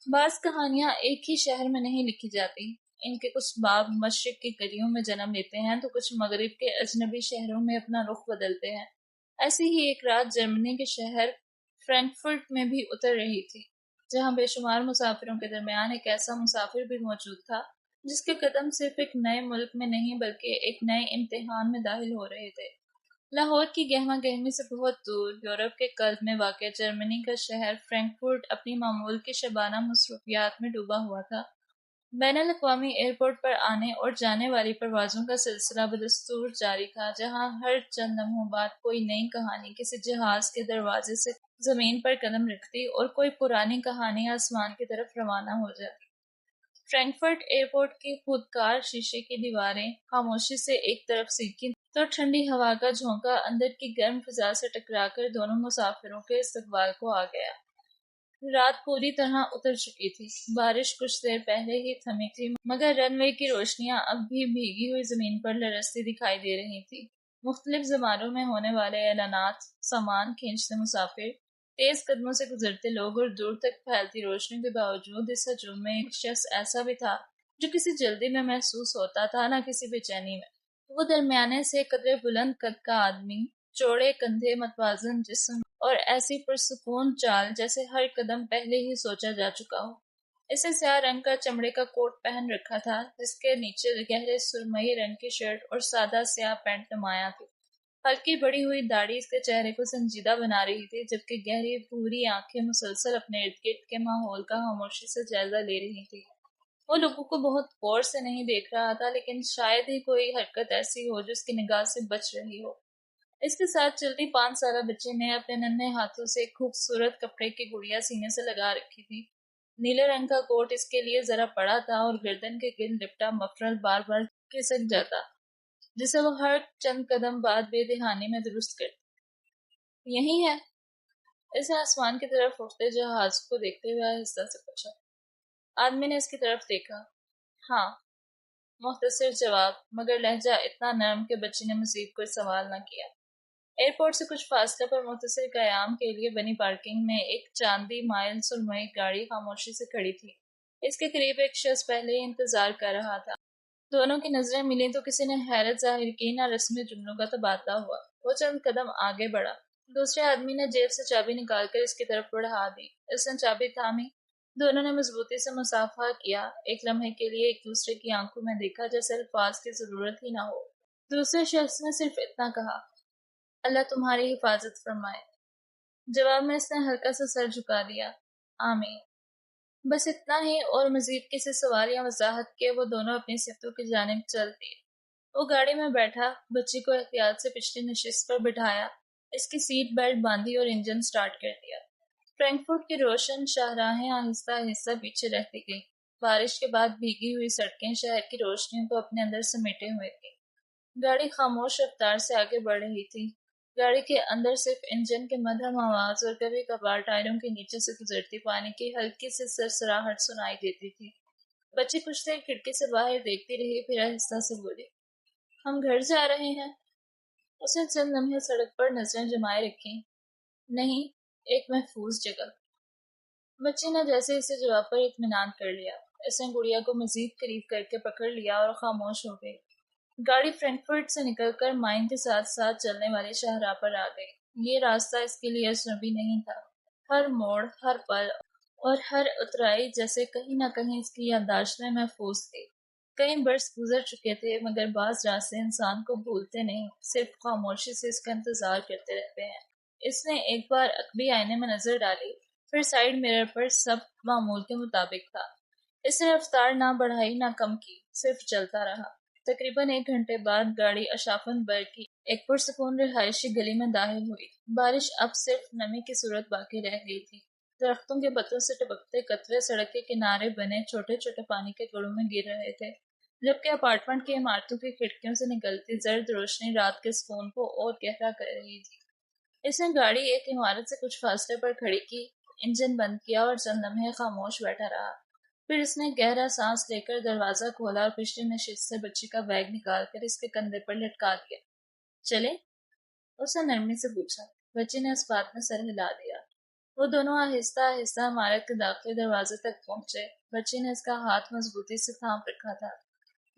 بعض کہانیاں ایک ہی شہر میں نہیں لکھی جاتی، ان کے کچھ باب مشرق کی گلیوں میں جنم لیتے ہیں تو کچھ مغرب کے اجنبی شہروں میں اپنا رخ بدلتے ہیں۔ ایسی ہی ایک رات جرمنی کے شہر فرینکفرٹ میں بھی اتر رہی تھی، جہاں بے شمار مسافروں کے درمیان ایک ایسا مسافر بھی موجود تھا جس کے قدم صرف ایک نئے ملک میں نہیں بلکہ ایک نئے امتحان میں داخل ہو رہے تھے۔ لاہور کی گہما گہمی سے بہت دور، یورپ کے قلب میں واقع جرمنی کا شہر فرینکفرٹ اپنی معمول کی شبانہ مصروفیات میں ڈوبا ہوا تھا۔ بین الاقوامی ایئرپورٹ پر آنے اور جانے والی پروازوں کا سلسلہ بدستور جاری تھا، جہاں ہر چند لمحوں بعد کوئی نئی کہانی کسی جہاز کے دروازے سے زمین پر قدم رکھتی اور کوئی پرانی کہانی آسمان کی طرف روانہ ہو جاتی۔ فرینکفرٹ ایئرپورٹ کی خودکار شیشے کی دیواریں خاموشی سے ایک طرف سیکھیں تو ٹھنڈی ہوا کا جھونکا اندر کی گرم فضا سے ٹکرا کر دونوں مسافروں کے استقبال کو آ گیا۔ رات پوری طرح اتر چکی تھی، بارش کچھ دیر پہلے ہی تھمی تھی، مگر رن وے کی روشنیاں اب بھی بھیگی ہوئی زمین پر لرزتی دکھائی دے رہی تھی۔ مختلف زبانوں میں ہونے والے اعلانات، سامان کھینچتے مسافر، تیز قدموں سے گزرتے لوگ اور دور تک پھیلتی روشنی کے باوجود اس ہجوم میں ایک شخص ایسا بھی تھا جو کسی جلدی میں محسوس ہوتا تھا، نہ کسی بے چینی میں۔ وہ درمیانے سے قدرے بلند قد کا آدمی، چوڑے کندھے، متوازن جسم اور ایسی پرسکون چال جیسے ہر قدم پہلے ہی سوچا جا چکا ہو۔ اسے سیاہ رنگ کا چمڑے کا کوٹ پہن رکھا تھا، جس کے نیچے گہرے سرمئی رنگ کی شرٹ اور سادہ سیاہ پینٹ نمایاں تھی۔ ہلکی بڑی ہوئی داڑھی اس کے چہرے کو سنجیدہ بنا رہی تھی، جبکہ گہری بھوری آنکھیں مسلسل اپنے ارد گرد کے ماحول کا خاموشی سے جائزہ لے رہی تھی۔ وہ لوگوں کو بہت غور سے نہیں دیکھ رہا تھا، لیکن شاید ہی کوئی حرکت ایسی ہو جو اس کی نگاہ سے بچ رہی ہو۔ اس کے ساتھ چلتی 5 سالہ بچے نے اپنے ننھے ہاتھوں سے ایک خوبصورت کپڑے کی گڑیا سینے سے لگا رکھی تھی۔ نیلے رنگ کا کوٹ اس کے لیے ذرا بڑا تھا اور گردن کے گرد لپٹا مفرل بار بار کھسک جاتا، جسے وہ ہر چند قدم بعد بے دہانی میں درست کرتی۔ یہی ہے؟ اسے آسمان کی طرف اٹھتے جہاز کو دیکھتے ہوئے آہستہ سے پوچھا۔ آدمی نے اس کی طرف دیکھا۔ ہاں، مختصر جواب، مگر لہجہ اتنا نرم کہ بچی نے مزید کوئی سوال نہ کیا۔ ایئرپورٹ سے کچھ فاصلے پر مختصر قیام کے لیے بنی پارکنگ میں ایک چاندی مائل سرمئی گاڑی خاموشی سے کھڑی تھی۔ اس کے قریب ایک شخص پہلے ہی انتظار کر رہا تھا۔ دونوں کی نظریں ملیں تو کسی نے حیرت ظاہر کی، نہ رسمی جملوں کا تبادلہ ہوا۔ وہ چند قدم آگے بڑھا۔ دوسرے آدمی نے جیب سے چابی نکال کر اس کی طرف بڑھا دی۔ اس نے چابی تھامی۔ دونوں نے مضبوطی سے مصافحہ کیا، ایک لمحے کے لیے ایک دوسرے کی آنکھوں میں دیکھا جیسے الفاظ کی ضرورت ہی نہ ہو۔ دوسرے شخص نے صرف اتنا کہا، اللہ تمہاری حفاظت فرمائے۔ جواب میں اس نے ہلکا سا سر جھکا دیا، آمین۔ بس اتنا ہی، اور مزید کسی سوال یا وضاحت کے وہ دونوں اپنی صفتوں کی جانب چل دیے۔ وہ گاڑی میں بیٹھا، بچی کو احتیاط سے پچھلی نشست پر بٹھایا، اس کی سیٹ بیلٹ باندھی اور انجن سٹارٹ کر دیا۔ فرینکفرٹ کی روشن شاہراہیں آہستہ آہستہ پیچھے رہتی گئیں۔ بارش کے بعد بھیگی ہوئی سڑکیں شہر کی روشنیوں کو اپنے اندر سمیٹے ہوئے تھیں۔ گاڑی خاموش رفتار سے آگے بڑھ رہی تھی۔ گاڑی کے اندر صرف انجن کے مدھم آواز اور کبھی کبھار ٹائروں کے نیچے سے گزرتی پانی کی ہلکی سی سرسراہٹ سنائی دیتی تھی۔ بچی کچھ دیر کھڑکی سے باہر دیکھتی رہی، پھر آہستہ سے بولی، ہم گھر جا رہے ہیں؟ اس نے چند لمحے سڑک پر نظریں جمائے رکھی. نہیں، ایک محفوظ جگہ. بچی نے جیسے اسے جواب پر اطمینان کر لیا. اس نے گڑیا کو مزید قریب کر کے پکڑ لیا اور خاموش ہو گئی. گاڑی فرینکفرٹ سے نکل کر مائن کے ساتھ ساتھ چلنے والی شاہراہ پر آ گئی. یہ راستہ اس کے لیے اجنبی نہیں تھا. ہر موڑ، ہر پل اور ہر اترائی جیسے کہیں نہ کہیں اس کی یادداشت میں محفوظ تھی. کئی برس گزر چکے تھے مگر بعض راستے انسان کو بھولتے نہیں، صرف خاموشی سے اس کا انتظار کرتے رہتے ہیں. اس نے ایک بار عقبی آئینے میں نظر ڈالی، پھر سائیڈ مرر پر سب معمول کے مطابق تھا. اس نے رفتار نہ بڑھائی نہ کم کی، صرف چلتا رہا. تقریباً 1 گھنٹے بعد گاڑی اشافن برگ کی ایک پرسکون رہائشی گلی میں داخل ہوئی. بارش اب صرف نمی کی صورت باقی رہ گئی تھی. درختوں کے پتوں سے ٹپکتے قطرے سڑک کے کنارے بنے چھوٹے چھوٹے پانی کے گڑوں میں گر رہے تھے، جبکہ اپارٹمنٹ کی عمارتوں کی کھڑکیوں سے نکلتی زرد روشنی رات کے سکون کو اور گہرا کر رہی تھی. اس نے گاڑی ایک عمارت سے کچھ فاصلے پر کھڑی کی، انجن بند کیا اور چند لمحے خاموش بیٹھا رہا. پھر اس نے گہرا سانس لے کر دروازہ کھولا اور پچھلی نشست سے بچی کا بیگ نکال کر اس کے کندھے پر لٹکا دیا. چلے؟ اس نے نرمی سے پوچھا. بچی نے اس بات میں سر ہلا دیا. وہ دونوں آہستہ آہستہ عمارت کے داخلی دروازے تک پہنچے. بچی نے اس کا ہاتھ مضبوطی سے تھام رکھا تھا.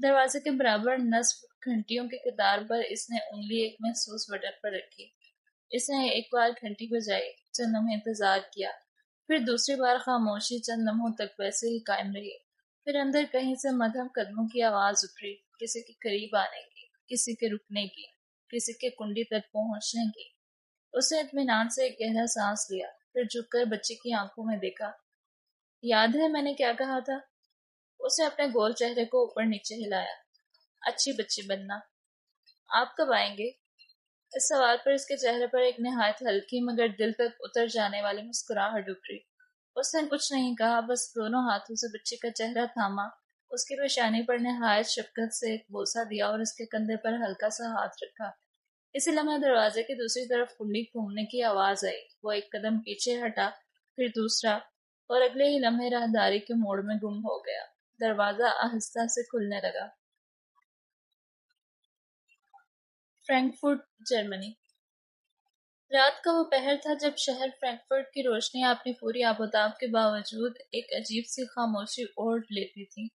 دروازے کے برابر نصب گھنٹیوں کی قطار پر اس نے انگلی ایک محسوس بٹن پر رکھی. اس نے ایک بار گھنٹی بجائی، چند لمحے انتظار کیا، پھر دوسری بار خاموشی چند لمحوں تک ویسے ہی قائم رہی. پھر اندر کہیں سے مدھم قدموں کی آواز اٹھی، کسی کے قریب آنے کی، کسی کے رکنے کی، کسی کے کنڈی تک پہنچنے کی. اس نے اطمینان سے ایک گہرا سانس لیا، پھر جھک کر بچی کی آنکھوں میں دیکھا. یاد ہے میں نے کیا کہا تھا؟ اس نے اپنے گول چہرے کو اوپر نیچے ہلایا. اچھی بچی بننا. آپ کب آئیں گے؟ اس سوال پر اس کے چہرے پر ایک نہایت ہلکی مگر دل تک اتر جانے والی مسکراہٹ ابھری. اس نے کچھ نہیں کہا، بس دونوں ہاتھوں سے بچی کا چہرہ تھاما، اس کی پیشانی پر نہایت شفقت سے ایک بوسہ دیا اور اس کے کندھے پر ہلکا سا ہاتھ رکھا. اسی لمحے دروازے کی دوسری طرف کنڈی گھومنے کی آواز آئی. وہ ایک قدم پیچھے ہٹا، پھر دوسرا، اور اگلے ہی لمحے راہداری کے موڑ میں گم ہو گیا. دروازہ آہستہ سے کھلنے لگا. فرینکفرٹ، جرمنی. رات کا وہ پہر تھا جب شہر فرینکفرٹ کی روشنی اپنی پوری آب و تاب کے باوجود ایک عجیب سی خاموشی اوڑھ لیتی تھی.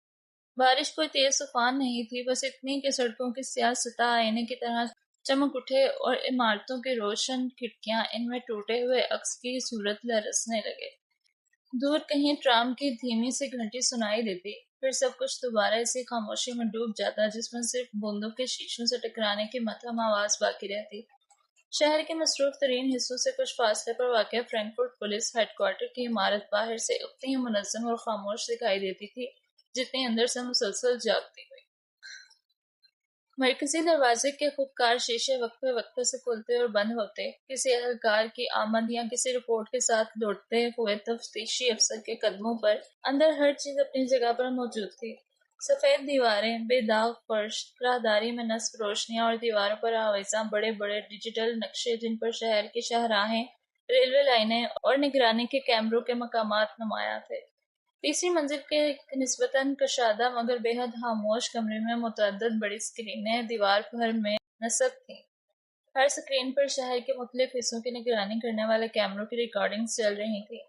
بارش کوئی تیز طوفان نہیں تھی، بس اتنی کہ سڑکوں کی سیاہ سطح آئینے کی طرح چمک اٹھے اور عمارتوں کی روشن کھڑکیاں ان میں ٹوٹے ہوئے عکس کی صورت لرزنے لگے. دور کہیں ٹرام کی دھیمی سی گھنٹی سنائی دیتی، پھر سب کچھ دوبارہ اسی خاموشی میں ڈوب جاتا جس میں صرف بوندوں کے شیشوں سے ٹکرانے کی مدھم آواز باقی رہتی. شہر کے مصروف ترین حصوں سے کچھ فاصلے پر واقع فرینکفرٹ پولیس ہیڈ کوارٹر کی عمارت باہر سے اتنی ہی منظم اور خاموش دکھائی دیتی تھی جتنی اندر سے مسلسل جاگتی ہوئی. مرکزی دروازے کے خودکار شیشے وقفے وقفے سے کھلتے اور بند ہوتے، کسی اہلکار کی آمد یا کسی رپورٹ کے ساتھ لوٹتے ہوئے تفتیشی افسر کے قدموں پر. اندر ہر چیز اپنی جگہ پر موجود تھی. سفید دیواریں، بے داغ فرش، راہداری میں نصب روشنیاں اور دیواروں پر آویزاں بڑے بڑے ڈیجیٹل نقشے جن پر شہر کی شاہراہیں، ریلوے لائنیں اور نگرانی کے کیمروں کے مقامات نمایاں تھے. تیسری منزل کے نسبتاً کشادہ مگر بے حد خاموش کمرے میں متعدد بڑی اسکرینیں دیوار بھر میں نصب تھیں. ہر اسکرین پر شہر کے مختلف حصوں کی نگرانی کرنے والے کیمروں کی ریکارڈنگز چل رہی تھیں.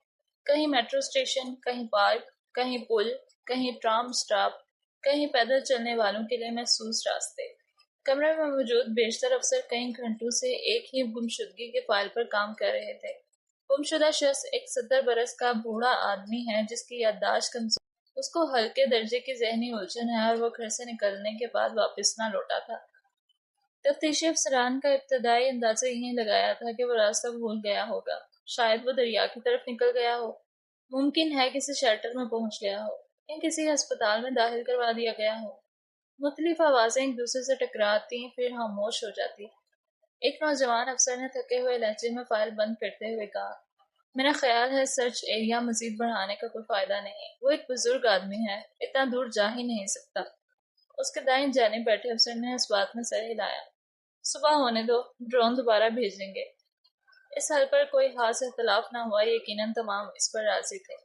کہیں میٹرو اسٹیشن، کہیں پارک، کہیں پل، کہیں ٹرام اسٹاپ، کہیں پیدل چلنے والوں کے لیے محسوس راستے. کمرے میں موجود بیشتر افسر کئی گھنٹوں سے ایک ہی گمشدگی کے فائل پر کام کر رہے تھے. گمشدہ شخص ایک 70 برس کا بوڑھا آدمی ہے جس کی یادداشت کمزور. اس کو ہلکے درجے کی ذہنی الجھن ہے اور وہ گھر سے نکلنے کے بعد واپس نہ لوٹا تھا. تفتیشی افسران کا ابتدائی اندازہ یہی لگایا تھا کہ وہ راستہ بھول گیا ہوگا. شاید وہ دریا کی طرف نکل گیا ہو، ممکن ہے کسی شیلٹر میں پہنچ گیا ہو، یا کسی ہسپتال میں داخل کروا دیا گیا ہو. مختلف آوازیں ایک دوسرے سے ٹکراتی پھر خاموش ہو جاتی. ایک نوجوان افسر نے تھکے ہوئے لہجے میں فائل بند کرتے ہوئے کہا، میرا خیال ہے سرچ ایریا مزید بڑھانے کا کوئی فائدہ نہیں. وہ ایک بزرگ آدمی ہے، اتنا دور جا ہی نہیں سکتا. اس کے دائیں جانب بیٹھے افسر نے اس بات میں سر ہلایا. صبح ہونے دو، ڈرون دوبارہ بھیج دیں گے. اس حل پر کوئی خاص اختلاف نہ ہوا. یقیناً تمام اس پر راضی تھے.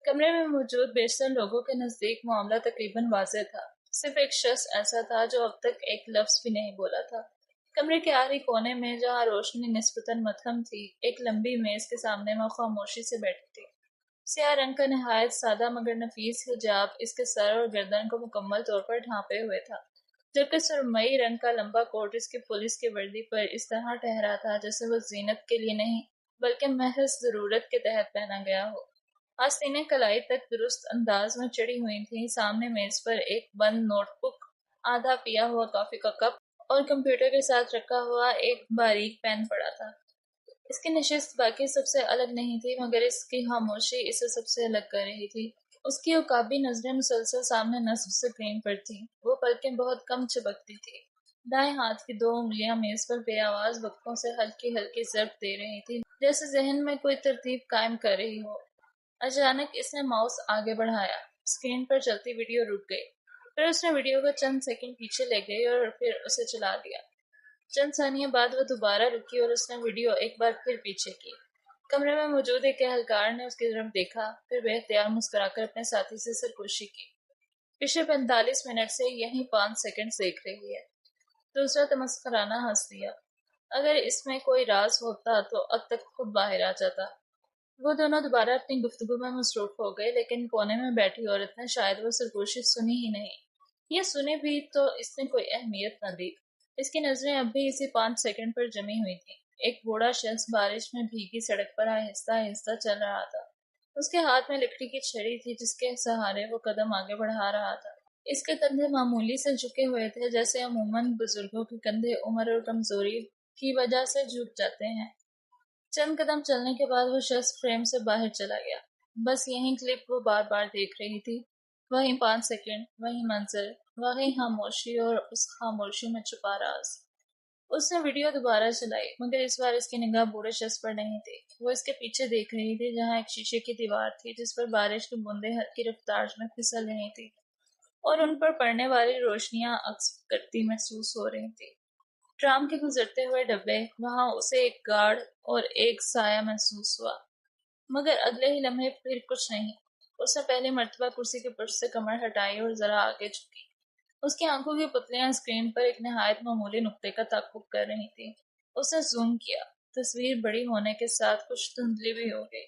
کمرے میں موجود بیشتر لوگوں کے نزدیک معاملہ تقریباً واضح تھا. صرف ایک شخص ایسا تھا جو اب تک ایک لفظ بھی نہیں بولا تھا۔ کمرے کے آخری کونے میں جہاں روشنی نسبتاً مدھم تھی، ایک لمبی میز کے سامنے وہ خاموشی سے بیٹھی تھی۔ سیاہ رنگ کا نہایت سادہ مگر نفیس حجاب اس کے سر اور گردن کو مکمل طور پر ڈھانپے ہوئے تھا، جبکہ سرمئی رنگ کا لمبا کوٹ اس کی پولیس کی وردی پر اس طرح ٹھہرا تھا جیسے وہ زینت کے لیے نہیں بلکہ محض ضرورت کے تحت پہنا گیا ہو۔ آستینیں کلائی تک درست انداز میں چڑھی ہوئی تھیں۔ سامنے میز پر ایک بند نوٹ بک، آدھا پیا ہوا کافی کا کپ اور کمپیوٹر کے ساتھ رکھا ہوا ایک باریک پین پڑا تھا۔ اس کی نشست باقی سب سے الگ نہیں تھی، مگر اس کی خاموشی اسے سب سے الگ کر رہی تھی۔ اس کی عقابی نظریں مسلسل سامنے نصب سکرین پر تھیں۔ وہ پلکیں بہت کم چپکتی تھیں۔ دائیں ہاتھ کی دو انگلیاں میز پر بے آواز وقفوں سے ہلکی ہلکی ضرب دے رہی تھی، جیسے ذہن میں کوئی ترتیب قائم کر رہی ہو۔ اچانک اس نے ماؤس آگے بڑھایا، اسکرین پر چلتی ویڈیو رک گئی۔ پھر اس نے ویڈیو کو چند سیکنڈ پیچھے لے گئی اور پھر اسے چلا دیا۔ چند ثانیے بعد وہ دوبارہ رکی اور اس نے ویڈیو ایک بار پھر پیچھے کی۔ کمرے میں موجود ایک اہلکار نے اس کی طرف دیکھا، پھر بے اختیار مسکرا کر اپنے ساتھی سے سرگوشی کی۔ پچھلے 45 منٹ سے یہیں 5 سیکنڈ دیکھ رہی ہے۔ دوسرا تمسخرانہ ہنس دیا۔ اگر اس میں کوئی راز ہوتا تو اب تک خود باہر آ جاتا۔ وہ دونوں دوبارہ اپنی گفتگو میں مصروف ہو گئے، لیکن کونے میں بیٹھی عورت نے شاید وہ سرگوشی سنی ہی نہیں، یا سنی بھی تو اس نے کوئی اہمیت نہ دی۔ اس کی نظریں اب بھی اسی 5 سیکنڈ پر جمی ہوئی تھیں۔ ایک بوڑھا شخص بارش میں بھیگی سڑک پر آہستہ آہستہ چل رہا تھا۔ اس کے ہاتھ میں لکڑی کی چھڑی تھی جس کے سہارے وہ قدم آگے بڑھا رہا تھا۔ اس کے کندھے معمولی سے جھکے ہوئے تھے، جیسے عموماً بزرگوں کے کندھے عمر اور کمزوری کی وجہ سے جھک جاتے ہیں۔ چند قدم چلنے کے بعد وہ شخص فریم سے باہر چلا گیا۔ بس یہی کلپ وہ بار بار دیکھ رہی تھی۔ وہی 5 سیکنڈ، وہی منظر، وہی خاموشی اور اس خاموشی میں چھپا راز۔ اس نے ویڈیو دوبارہ چلائی، مگر اس بار اس کی نگاہ بوڑھے شخص پر نہیں تھی۔ وہ اس کے پیچھے دیکھ رہی تھی، جہاں ایک شیشے کی دیوار تھی جس پر بارش کی بوندیں ہلکی رفتار میں پھسل رہی تھی اور ان پر پڑنے والی روشنیاں عکس کرتی محسوس ہو رہی تھی۔ ٹرام کے گزرتے ہوئے ڈبے، وہاں اسے ایک گارڈ اور ایک سایہ محسوس ہوا، مگر اگلے ہی لمحے پھر کچھ نہیں۔ اس نے پہلی مرتبہ کرسی کے پشت سے کمر ہٹائی اور ذرا آگے جھکی۔ اس کی آنکھوں کی پتلیاں اسکرین پر ایک نہایت معمولی نقطے کا تعاقب کر رہی تھیں۔ اس نے زوم کیا۔ تصویر بڑی ہونے کے ساتھ کچھ دھندلی بھی ہو گئی۔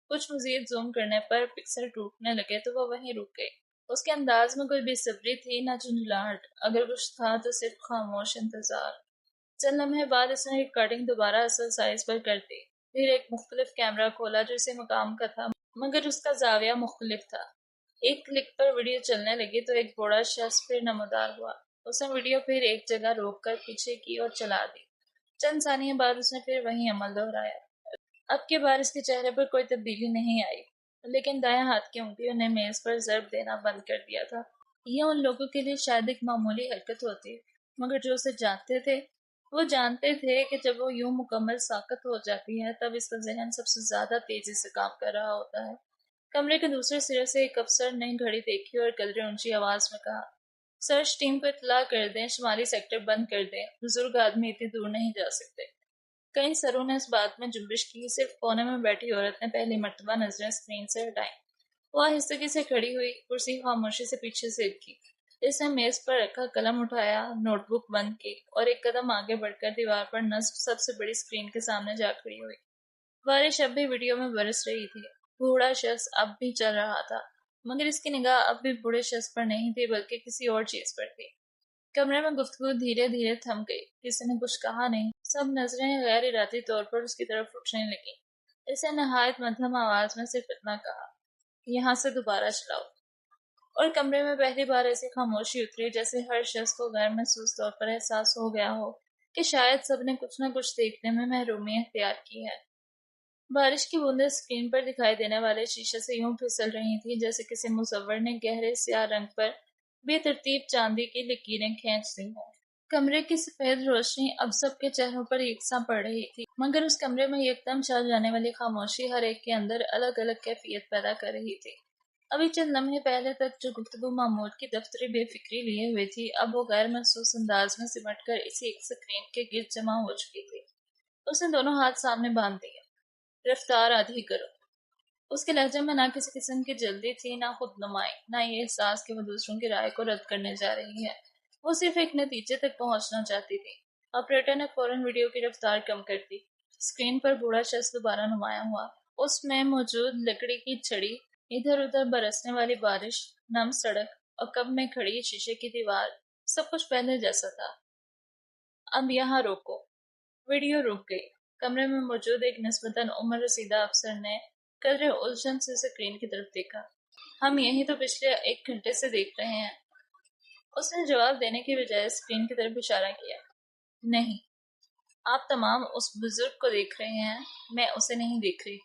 کچھ مزید زوم کرنے پر پکسل ٹوٹنے لگے تو وہ وہیں رک گئی۔ اس کے انداز میں کوئی بے صبری تھی، نہ جھنجھلاہٹ۔ اگر کچھ تھا تو صرف خاموش انتظار۔ چند لمحے بعد اس نے ریکارڈنگ دوبارہ اصل سائز پر کر دی۔ پھر ایک مختلف کیمرہ کھولا جو اسی مقام کا تھا، مگر اس کا زاویہ مختلف تھا۔ ایک کلک پر ویڈیو چلنے لگی تو ایک بوڑھا شخص پھر نمودار ہوا۔ اس نے ویڈیو پھر ایک جگہ روک کر پیچھے کی اور چلا دی۔ چند ثانیے بعد اس نے پھر وہی عمل دہرایا۔ اب کی بار اس کے چہرے پر کوئی تبدیلی نہیں آئی، لیکن دائیں ہاتھ کی انگلیوں نے میز پر ضرب دینا بند کر دیا تھا۔ یہ ان لوگوں کے لیے شاید ایک معمولی حرکت ہوتی، مگر جو اسے جانتے تھے وہ جانتے تھے کہ جب وہ یوں مکمل ساکت ہو جاتی ہے تب اس کا ذہن سب سے زیادہ تیزی سے کام کر رہا ہوتا ہے۔ کمرے کے دوسرے سرے سے ایک افسر نے گھڑی دیکھی اور قدرے اونچی آواز میں کہا، سرچ ٹیم کو اطلاع کر دیں، شمالی سیکٹر بند کر دیں، بزرگ آدمی اتنی دور نہیں جا سکتے۔ کئی سروں نے اس بات میں جنبش کی۔ صرف کونے میں بیٹھی عورت نے پہلی مرتبہ نظریں اسکرین سے ہٹائیں۔ وہ آہستگی سے کھڑی ہوئی، کرسی خاموشی سے پیچھے سے کی۔ اس نے میز پر رکھا قلم اٹھایا، نوٹ بک بند کی اور ایک قدم آگے بڑھ کر دیوار پر نصب سب سے بڑی اسکرین کے سامنے جا کھڑی ہوئی۔ بارش اب بھی ویڈیو میں برس رہی تھی۔ بوڑھا شخص اب بھی چل رہا تھا، مگر اس کی نگاہ اب بھی بوڑھے شخص پر نہیں تھی بلکہ کسی اور چیز پر تھی۔ کمرے میں گفتگو دھیرے دھیرے تھم گئی۔ کسی نے کچھ کہا نہیں۔ سب نظریں غیر ارادی طور پر اس کی طرف اٹھنے لگیں۔ اس نے نہایت مدھم آواز میں صرف اتنا کہا، یہاں سے دوبارہ چلاؤ۔ اور کمرے میں پہلی بار ایسی خاموشی اتری جیسے ہر شخص کو غیر محسوس طور پر احساس ہو گیا ہو کہ شاید سب نے کچھ نہ کچھ دیکھنے میں محرومی اختیار کی ہے۔ بارش کی بوندیں اسکرین پر دکھائی دینے والے شیشے سے یوں پھسل رہی تھیں جیسے کسی مصور نے گہرے سیاہ رنگ پر بے ترتیب چاندی کی لکیریں کھینچ دی ہوں۔ کمرے کی سفید روشنی اب سب کے چہروں پر یکساں پڑ رہی تھی، مگر اس کمرے میں یکدم چھا جانے والی خاموشی ہر ایک کے اندر الگ الگ کیفیت پیدا کر رہی تھی۔ ابھی چند لمحے پہلے تک جو گفتگو معمول کی دفتری بے فکری لیے ہوئے تھی، اب وہ غیر محسوس انداز میں سمٹ کر اسی ایک سکرین کے گرد جمع ہو چکی تھی۔ اس نے دونوں ہاتھ سامنے باندھ دیے۔ رفتار آدھی کرو۔ اس کے لہجے میں نہ کسی قسم کی جلدی تھی، نہ خود نمائی، نہ یہ احساس کہ وہ دوسروں کی رائے کو رد کرنے جا رہی ہے۔ وہ صرف ایک نتیجے تک پہنچنا چاہتی تھی۔ آپریٹر نے فوراً ویڈیو کی رفتار کم کر دی۔ اسکرین پر بوڑھا شخص دوبارہ نمایاں ہوا۔ اس میں موجود لکڑی کی چھڑی، ادھر ادھر برسنے والی بارش، نم سڑک اور کب میں کھڑی شیشے کی دیوار، سب کچھ پہلے جیسا تھا۔ اب یہاں روکو۔ ویڈیو رک گئی۔ کمرے میں موجود ایک نسبتاً عمر رسیدہ افسر نے قدرے الجھن سے اسکرین کی طرف دیکھا۔ ہم یہی تو پچھلے 1 گھنٹے سے دیکھ رہے ہیں۔ اس نے جواب دینے کی بجائے اسکرین کی طرف اشارہ کیا۔ نہیں، آپ تمام اس بزرگ کو دیکھ رہے ہیں، میں اسے نہیں دیکھ رہی۔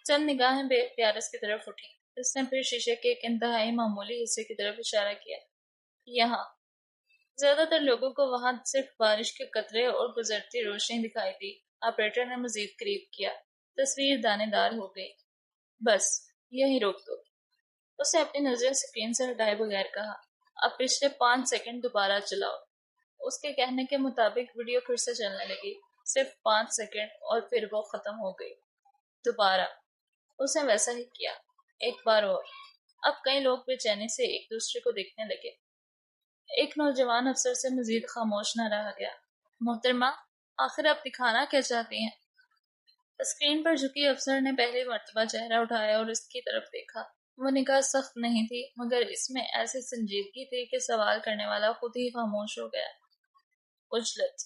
چند نگاہیں بے اختیار اس کی طرف اٹھی۔ اس نے پھر شیشے کے ایک انتہائی معمولی حصے کی طرف اشارہ کیا۔ یہاں۔ زیادہ تر لوگوں کو وہاں صرف بارش کے قطرے اور گزرتی روشنی دکھائی دی۔ آپریٹر نے مزید قریب کیا۔ تصویر دانے دار ہو گئی۔ بس، یہی روک دو۔ اس نے اپنی نظریں اسکرین سے ہٹائے بغیر کہا۔ اب پچھلے 5 سیکنڈ دوبارہ چلاؤ۔ اس کے کہنے کے مطابق ویڈیو پھر سے چلنے لگی۔ صرف 5 سیکنڈ اور پھر وہ ختم ہو گئی۔ دوبارہ۔ اس نے ویسا ہی کیا۔ ایک بار اور۔ اب کئی لوگ بے چینی سے ایک دوسرے کو دیکھنے لگے۔ ایک نوجوان افسر سے مزید خاموش نہ رہا گیا۔ محترمہ، آخر آپ دکھانا کیا چاہتی ہیں؟ اسکرین پر جھکی افسر نے پہلی مرتبہ چہرہ اٹھایا اور اس کی طرف دیکھا۔ وہ نگاہ سخت نہیں تھی، مگر اس میں ایسی سنجیدگی تھی کہ سوال کرنے والا خود ہی خاموش ہو گیا۔ عجلت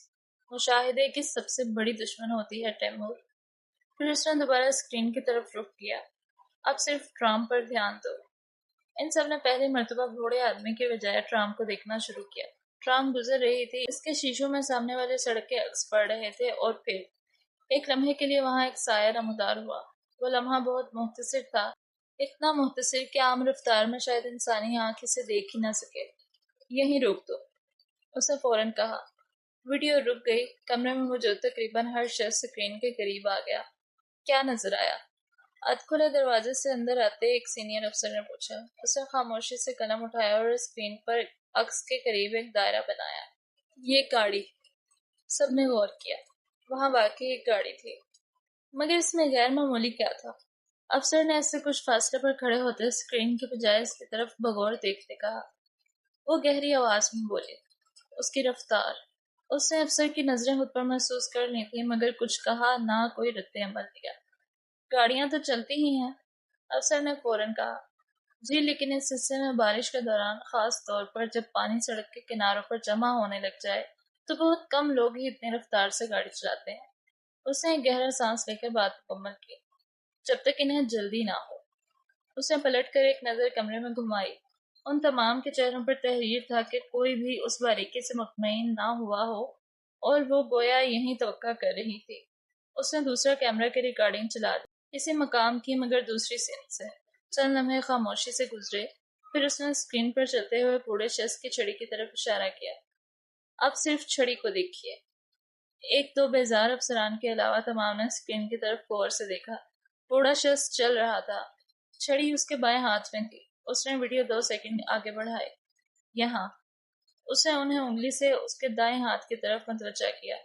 مشاہدے کی سب سے بڑی دشمن ہوتی ہے تیمور۔ پھر اس نے دوبارہ اسکرین کی طرف رخ کیا۔ اب صرف ٹرام پر دھیان دو۔ ان سب نے پہلی مرتبہ بوڑھے آدمی کے بجائے ٹرام کو دیکھنا شروع کیا۔ ٹرام گزر رہی تھی، اس کے شیشوں میں سامنے والے سڑک کے عکس پڑ رہے تھے، اور پھر ایک لمحے کے لیے وہاں ایک سایہ نمودار ہوا۔ وہ لمحہ بہت مختصر تھا، اتنا مختصر کہ عام رفتار میں شاید انسانی آنکھ اسے دیکھ ہی نہ سکے۔ یہیں روک دو، اس نے فوراً کہا۔ ویڈیو رک گئی۔ کمرے میں موجود تقریباً ہر شخص اسکرین کے قریب آ گیا۔ کیا نظر آیا؟ ادھ کھلے دروازے سے اندر آتے ایک سینئر افسر نے پوچھا۔ اس نے خاموشی سے قلم اٹھایا اور اسکرین پر عکس کے قریب ایک دائرہ بنایا۔ یہ گاڑی۔ سب نے غور کیا۔ وہاں واقعی ایک گاڑی تھی، مگر اس میں غیر معمولی کیا تھا؟ افسر نے اس سے کچھ فاصلے پر کھڑے ہوتے اسکرین کی بجائے اس کی طرف بغور دیکھتے کہا۔ وہ گہری آواز میں بولے۔ اس کی رفتار۔ اس نے افسر کی نظریں خود پر محسوس کر لی تھی، مگر کچھ کہا نہ کوئی رد عمل دیا۔ گاڑیاں تو چلتی ہی ہیں، افسر نے فوراً کہا۔ جی، لیکن اس حصے میں بارش کے دوران، خاص طور پر جب پانی سڑک کے کناروں پر جمع ہونے لگ جائے، تو بہت کم لوگ ہی اتنی رفتار سے گاڑی چلاتے ہیں۔ اس نے ایک گہرا سانس لے کر بات مکمل کی۔ جب تک انہیں جلدی نہ ہو۔ اس نے پلٹ کر ایک نظر کمرے میں گھمائی۔ ان تمام کے چہروں پر تحریر تھا کہ کوئی بھی اس باریکی سے مطمئن نہ ہوا ہو، اور وہ گویا یہی توقع کر رہی تھی۔ اس نے دوسرا کیمرہ کی ریکارڈنگ چلا دی، اسی مقام کی مگر دوسری سین سے۔ چند لمحے خاموشی سے گزرے، پھر اس نے اسکرین پر چلتے ہوئے بوڑھے شخص کی چھڑی کی طرف اشارہ کیا۔ اب صرف چھڑی کو دیکھیے۔ 1-2 بیزار افسران کے علاوہ تمام نے اسکرین کی طرف غور سے دیکھا۔ بوڑھا شخص چل رہا تھا، چھڑی اس کے بائیں ہاتھ میں تھی۔ اس نے ویڈیو 2 سیکنڈ آگے بڑھائی۔ یہاں۔ اس نے انہیں انگلی سے اس کے دائیں ہاتھ کی طرف متوجہ کیا۔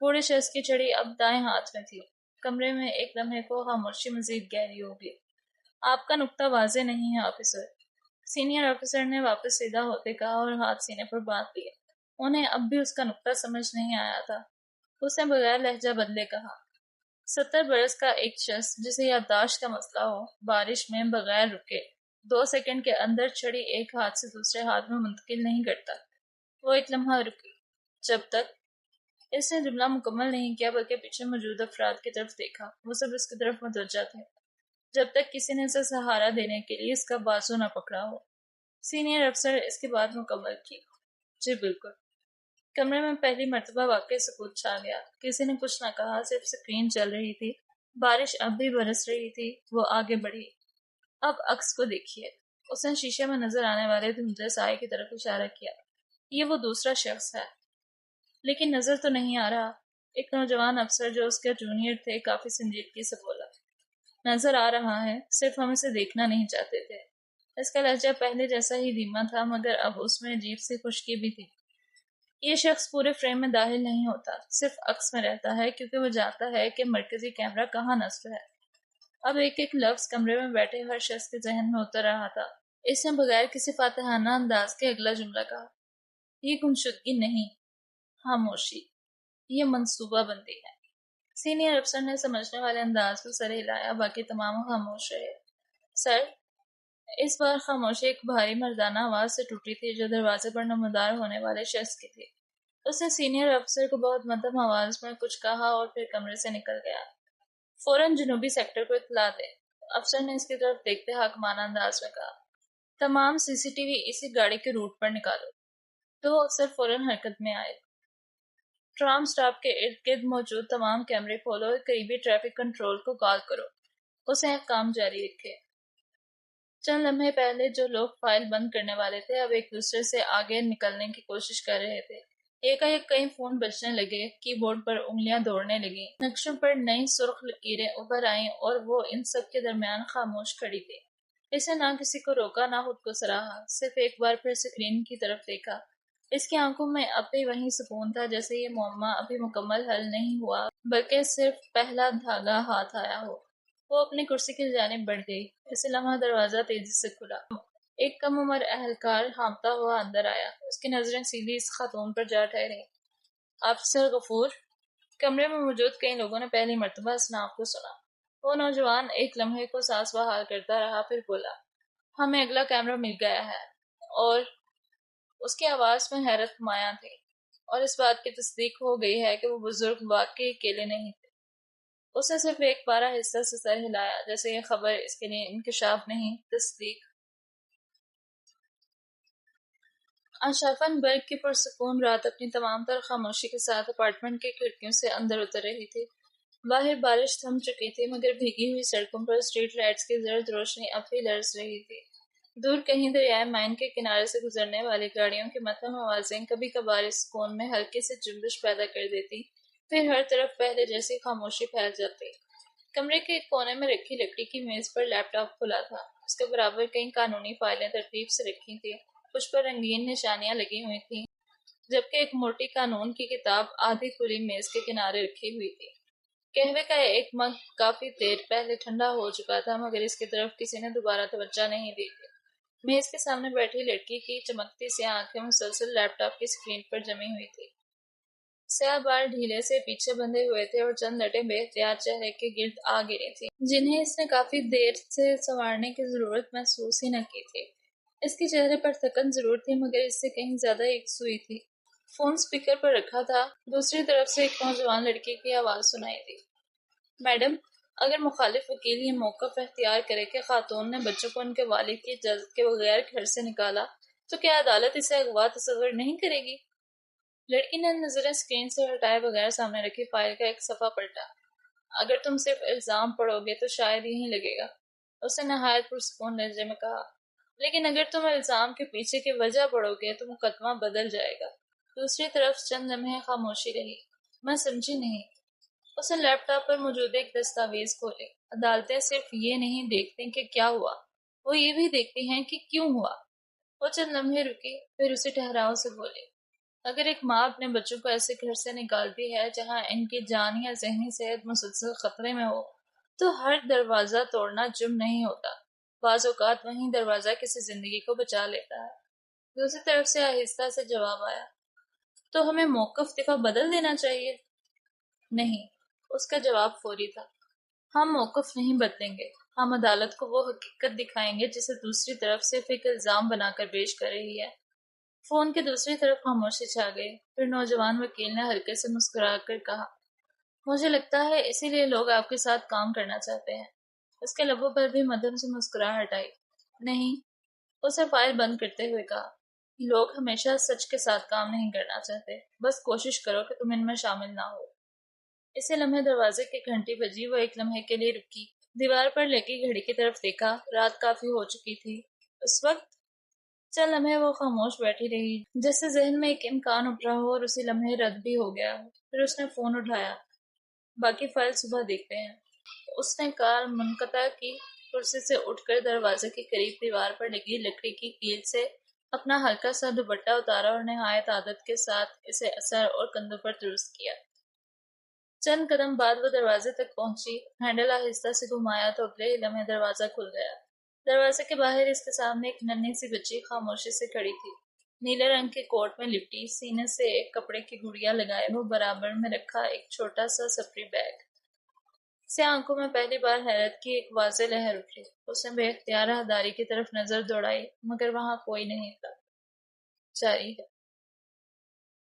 بوڑھے شخص کی چھڑی اب دائیں ہاتھ میں تھی۔ کمرے میں ایک لمحے کو خاموشی مزید گہری ہو گئی۔ آپ کا نقطہ واضح نہیں ہے آفیسر، سینئر آفیسر نے واپس سیدھا ہوتے کہا اور ہاتھ سینے پر باندھ لیے۔ انہیں اب بھی اس کا نقطہ سمجھ نہیں آیا تھا۔ اس نے بغیر لہجہ بدلے کہا۔ 70 برس کا ایک شخص جسے یادداشت کا مسئلہ ہو، بارش میں بغیر رکے 2 سیکنڈ کے اندر چھڑی ایک ہاتھ سے دوسرے ہاتھ میں منتقل نہیں کرتا۔ وہ ایک لمحہ رکی، جب تک اس نے جملہ مکمل نہیں کیا بلکہ پیچھے موجود افراد کی طرف دیکھا۔ وہ سب اس کی طرف متوجہ تھے، جب تک کسی نے اسے سہارا دینے کے لیے اس کا بازو نہ پکڑا ہو۔ سینئر افسر اس کی بات مکمل کی۔ جی بالکل۔ کمرے میں پہلی مرتبہ واقعی سکوت چھا گیا۔ کسی نے کچھ نہ کہا، صرف اسکرین چل رہی تھی۔ بارش اب بھی برس رہی تھی۔ وہ آگے بڑھی۔ اب عکس کو دیکھیے۔ اس نے شیشے میں نظر آنے والے دھندلے سائے کی طرف اشارہ کیا۔ یہ وہ دوسرا شخص ہے، لیکن نظر تو نہیں آ رہا۔ ایک نوجوان افسر جو اس کے جونیئر تھے کافی سنجیدگی سے بولا۔ نظر آ رہا ہے، صرف ہم اسے دیکھنا نہیں چاہتے تھے۔ اس کا لہجہ پہلے جیسا ہی دھیما تھا، مگر اب اس میں عجیب سی خشکی بھی تھی۔ یہ شخص پورے فریم میں داخل نہیں ہوتا، صرف عکس میں رہتا ہے، کیونکہ وہ جانتا ہے کہ مرکزی کیمرہ کہاں نصب ہے۔ اب ایک ایک لفظ کمرے میں بیٹھے ہر شخص کے ذہن میں اتر رہا تھا۔ اس نے بغیر کسی فاتحانہ انداز کے اگلا جملہ کہا، یہ گمشدگی نہیں، خاموشی، یہ منصوبہ بندی ہے۔ سینئر افسر نے سمجھنے والے انداز میں سر ہلایا، باقی تمام خاموش رہے۔ سر، اس بار خاموشی ایک بھاری مردانہ آواز سے ٹوٹی تھی جو دروازے پر نمودار ہونے والے شخص کی تھی۔ اس نے سینئر افسر کو بہت مدھم آواز میں کچھ کہا اور پھر کمرے سے نکل گیا۔ فوراً جنوبی سیکٹر کو اطلاع دے، افسر نے اس کی طرف دیکھتے حاکمانہ انداز میں کہا۔ تمام سی سی ٹی وی اسی گاڑی کے روٹ پر نکالو۔ دو افسر فوراً حرکت میں آئے۔ ٹرام سٹاپ کے ارد گرد موجود تمام کیمرے کھولو اور قریبی ٹریفک کنٹرول کو کال کرو، اسے کام جاری رکھے۔ چند لمحے پہلے جو لوگ فائل بند کرنے والے تھے اب ایک دوسرے سے آگے نکلنے کی کوشش کر رہے تھے۔ ایک کئی فون بجنے لگے، کی بورڈ پر انگلیاں دوڑنے لگیں، نقشوں پر نئی سرخ لکیریں ابھر آئیں اور وہ ان سب کے درمیان خاموش کھڑی تھی۔ اس نے نہ کسی کو روکا نہ خود کو سراہا، صرف ایک بار پھر اسکرین کی طرف دیکھا۔ اس کی آنکھوں میں اب بھی وہی سکون تھا جیسے یہ معمہ ابھی مکمل حل نہیں ہوا بلکہ صرف پہلا دھاگا ہاتھ آیا ہو۔ وہ اپنی کرسی کی جانب بڑھ گئی۔ اسی لمحہ دروازہ تیزی سے کھلا۔ ایک کم عمر اہلکار ہانپتا ہوا اندر آیا۔ اس کی نظریں سیدھی اس خاتون پر جا ٹھہریں۔ افسر غفور۔ کمرے میں موجود کئی لوگوں نے پہلی مرتبہ اس نام کو سنا۔ وہ نوجوان ایک لمحے کو سانس بحال کرتا رہا، پھر بولا، ہمیں اگلا کیمرہ مل گیا ہے۔ اور اس کی آواز میں حیرت مایہ تھی، اور اس بات کی تصدیق ہو گئی ہے کہ وہ بزرگ واقعی اکیلے نہیں تھے۔ اس نے صرف ایک بارہ حصہ سے سر ہلایا، جیسے یہ خبر اس کے لیے انکشاف نہیں، تصدیق۔ آشافن برگ کی پرسکون رات اپنی تمام تر خاموشی کے ساتھ اپارٹمنٹ کی کھڑکیوں سے اندر اتر رہی تھی۔ باہر بارش تھم چکی تھی، مگر بھیگی ہوئی سڑکوں پر اسٹریٹ لائٹس کی زرد روشنی اب بھی لرز رہی تھی۔ دور کہیں دریائے مائن کے کنارے سے گزرنے والی گاڑیوں کی مدھم آوازیں کبھی کبھار اس سکون میں ہلکی سی جنبش پیدا کر دیتی، پھر ہر طرف پہلے جیسی خاموشی پھیل جاتی۔ کمرے کے ایک کونے میں رکھی لکڑی کی میز پر لیپ ٹاپ کھلا تھا۔ اس کے برابر کئی قانونی فائلیں ترتیب سے رکھی تھیں، کچھ پر رنگین نشانیاں لگی ہوئی تھیں، جبکہ ایک موٹی قانون کی کتاب آدھی کھلی میز کے کنارے رکھی ہوئی تھی۔ قہوے کا ایک مگ کافی دیر پہلے ٹھنڈا ہو چکا تھا، مگر اس کی طرف کسی نے دوبارہ توجہ نہیں دی تھی۔ میز کے سامنے بیٹھی لڑکی کی چمکتی سی آنکھیں مسلسل لیپ ٹاپ کی اسکرین پر جمی ہوئی تھی۔ سیاہ بال ڈھیلے سے پیچھے بندھے ہوئے تھے اور چند لٹیں بے احتیاط چہرے کے گرد آ گری تھیں، جنہیں اس نے کافی دیر سے سنوارنے کی ضرورت محسوس ہی نہ کی تھی۔ اس کے چہرے پر تھکن ضرور تھی، مگر اس سے کہیں زیادہ یکسوئی تھی۔ فون سپیکر پر رکھا تھا۔ دوسری طرف سے ایک نوجوان لڑکی کی آواز سنائی دی، میڈم، اگر مخالف وکیل یہ موقف اختیار کرے کہ خاتون نے بچوں کو ان کے والد کی اجازت کے بغیر گھر سے نکالا تو کیا عدالت اسے اغوا تصور نہیں کرے گی؟ لڑکی نے نظریں اسکرین سے ہٹائے بغیر سامنے رکھی فائل کا ایک صفحہ پلٹا۔ اگر تم صرف الزام پڑھو گے تو شاید یہیں لگے گا، اس نے نہایت پرسکون لہجے میں کہا، لیکن اگر تم الزام کے پیچھے کی وجہ پڑھو گے تو مقدمہ بدل جائے گا۔ دوسری طرف چند لمحے خاموشی رہی۔ میں سمجھی نہیں۔ اس نے لیپ ٹاپ پر موجود ایک دستاویز کھولے۔ عدالتیں صرف یہ نہیں دیکھتی کہ کیا ہوا، وہ یہ بھی دیکھتی ہیں کہ کیوں ہوا۔ وہ چند لمحے رکی، پھر اسی ٹھہراؤ سے بولی، اگر ایک ماں اپنے بچوں کو ایسے گھر سے نکالتی ہے جہاں ان کی جان یا ذہنی صحت مسلسل خطرے میں ہو تو ہر دروازہ توڑنا جرم نہیں ہوتا، بعض اوقات وہیں دروازہ کسی زندگی کو بچا لیتا ہے۔ دوسری طرف سے آہستہ سے جواب آیا، تو ہمیں موقف دفعہ بدل دینا چاہیے؟ نہیں، اس کا جواب فوری تھا، ہم موقف نہیں بدلیں گے، ہم عدالت کو وہ حقیقت دکھائیں گے جسے دوسری طرف صرف ایک الزام بنا کر پیش کر رہی ہے۔ فون کی دوسری طرف خاموشی چھا گئی، پھر نوجوان وکیل نے ہلکے سے مسکرا کر کہا، مجھے لگتا ہے اسی لیے لوگ آپ کے ساتھ کام کرنا چاہتے ہیں۔ اس کے لبوں پر بھی مدھم سے مسکراہٹ آئی۔ نہیں، اسے فائل بند کرتے ہوئے کہا، لوگ ہمیشہ سچ کے ساتھ کام نہیں کرنا چاہتے، بس کوشش کرو کہ تم ان میں شامل نہ ہو۔ اسی لمحے دروازے کی گھنٹی بجی۔ وہ ایک لمحے کے لیے رکی، دیوار پر لگی گھڑی کی طرف دیکھا، رات کافی ہو چکی تھی۔ اس وقت چند لمحے وہ خاموش بیٹھی رہی، جیسے ذہن میں ایک امکان ابھرا ہو اور اسی لمحے رد بھی ہو گیا ہو۔ پھر اس نے فون اٹھایا، باقی فائل صبح دیکھتے ہیں۔ اس نے کال منقطع کی، کرسی سے اٹھ کر دروازے کے قریب دیوار پر لگی لکڑی کی کیل سے اپنا ہلکا سا دوپٹہ اتارا اور نہایت عادت کے ساتھ اسے سر اور کندھوں پر درست کیا۔ چند قدم بعد وہ دروازے تک پہنچی، ہینڈل آہستہ سے گھمایا تو اگلے ہی لمحے دروازہ کھل گیا۔ دروازے کے باہر اس کے سامنے ایک ننھی سی بچی خاموشی سے کھڑی تھی، نیلے رنگ کے کوٹ میں لپٹی، سینے سے ایک کپڑے کی گڑیا لگائے وہ برابر میں رکھا ایک چھوٹا سا سفری بیگ۔ سے آنکھوں میں پہلی بار حیرت کی ایک واضح لہر اٹھی۔ اس نے بے اختیار راہداری کی طرف نظر دوڑائی، مگر وہاں کوئی نہیں تھا۔ جاری ہے۔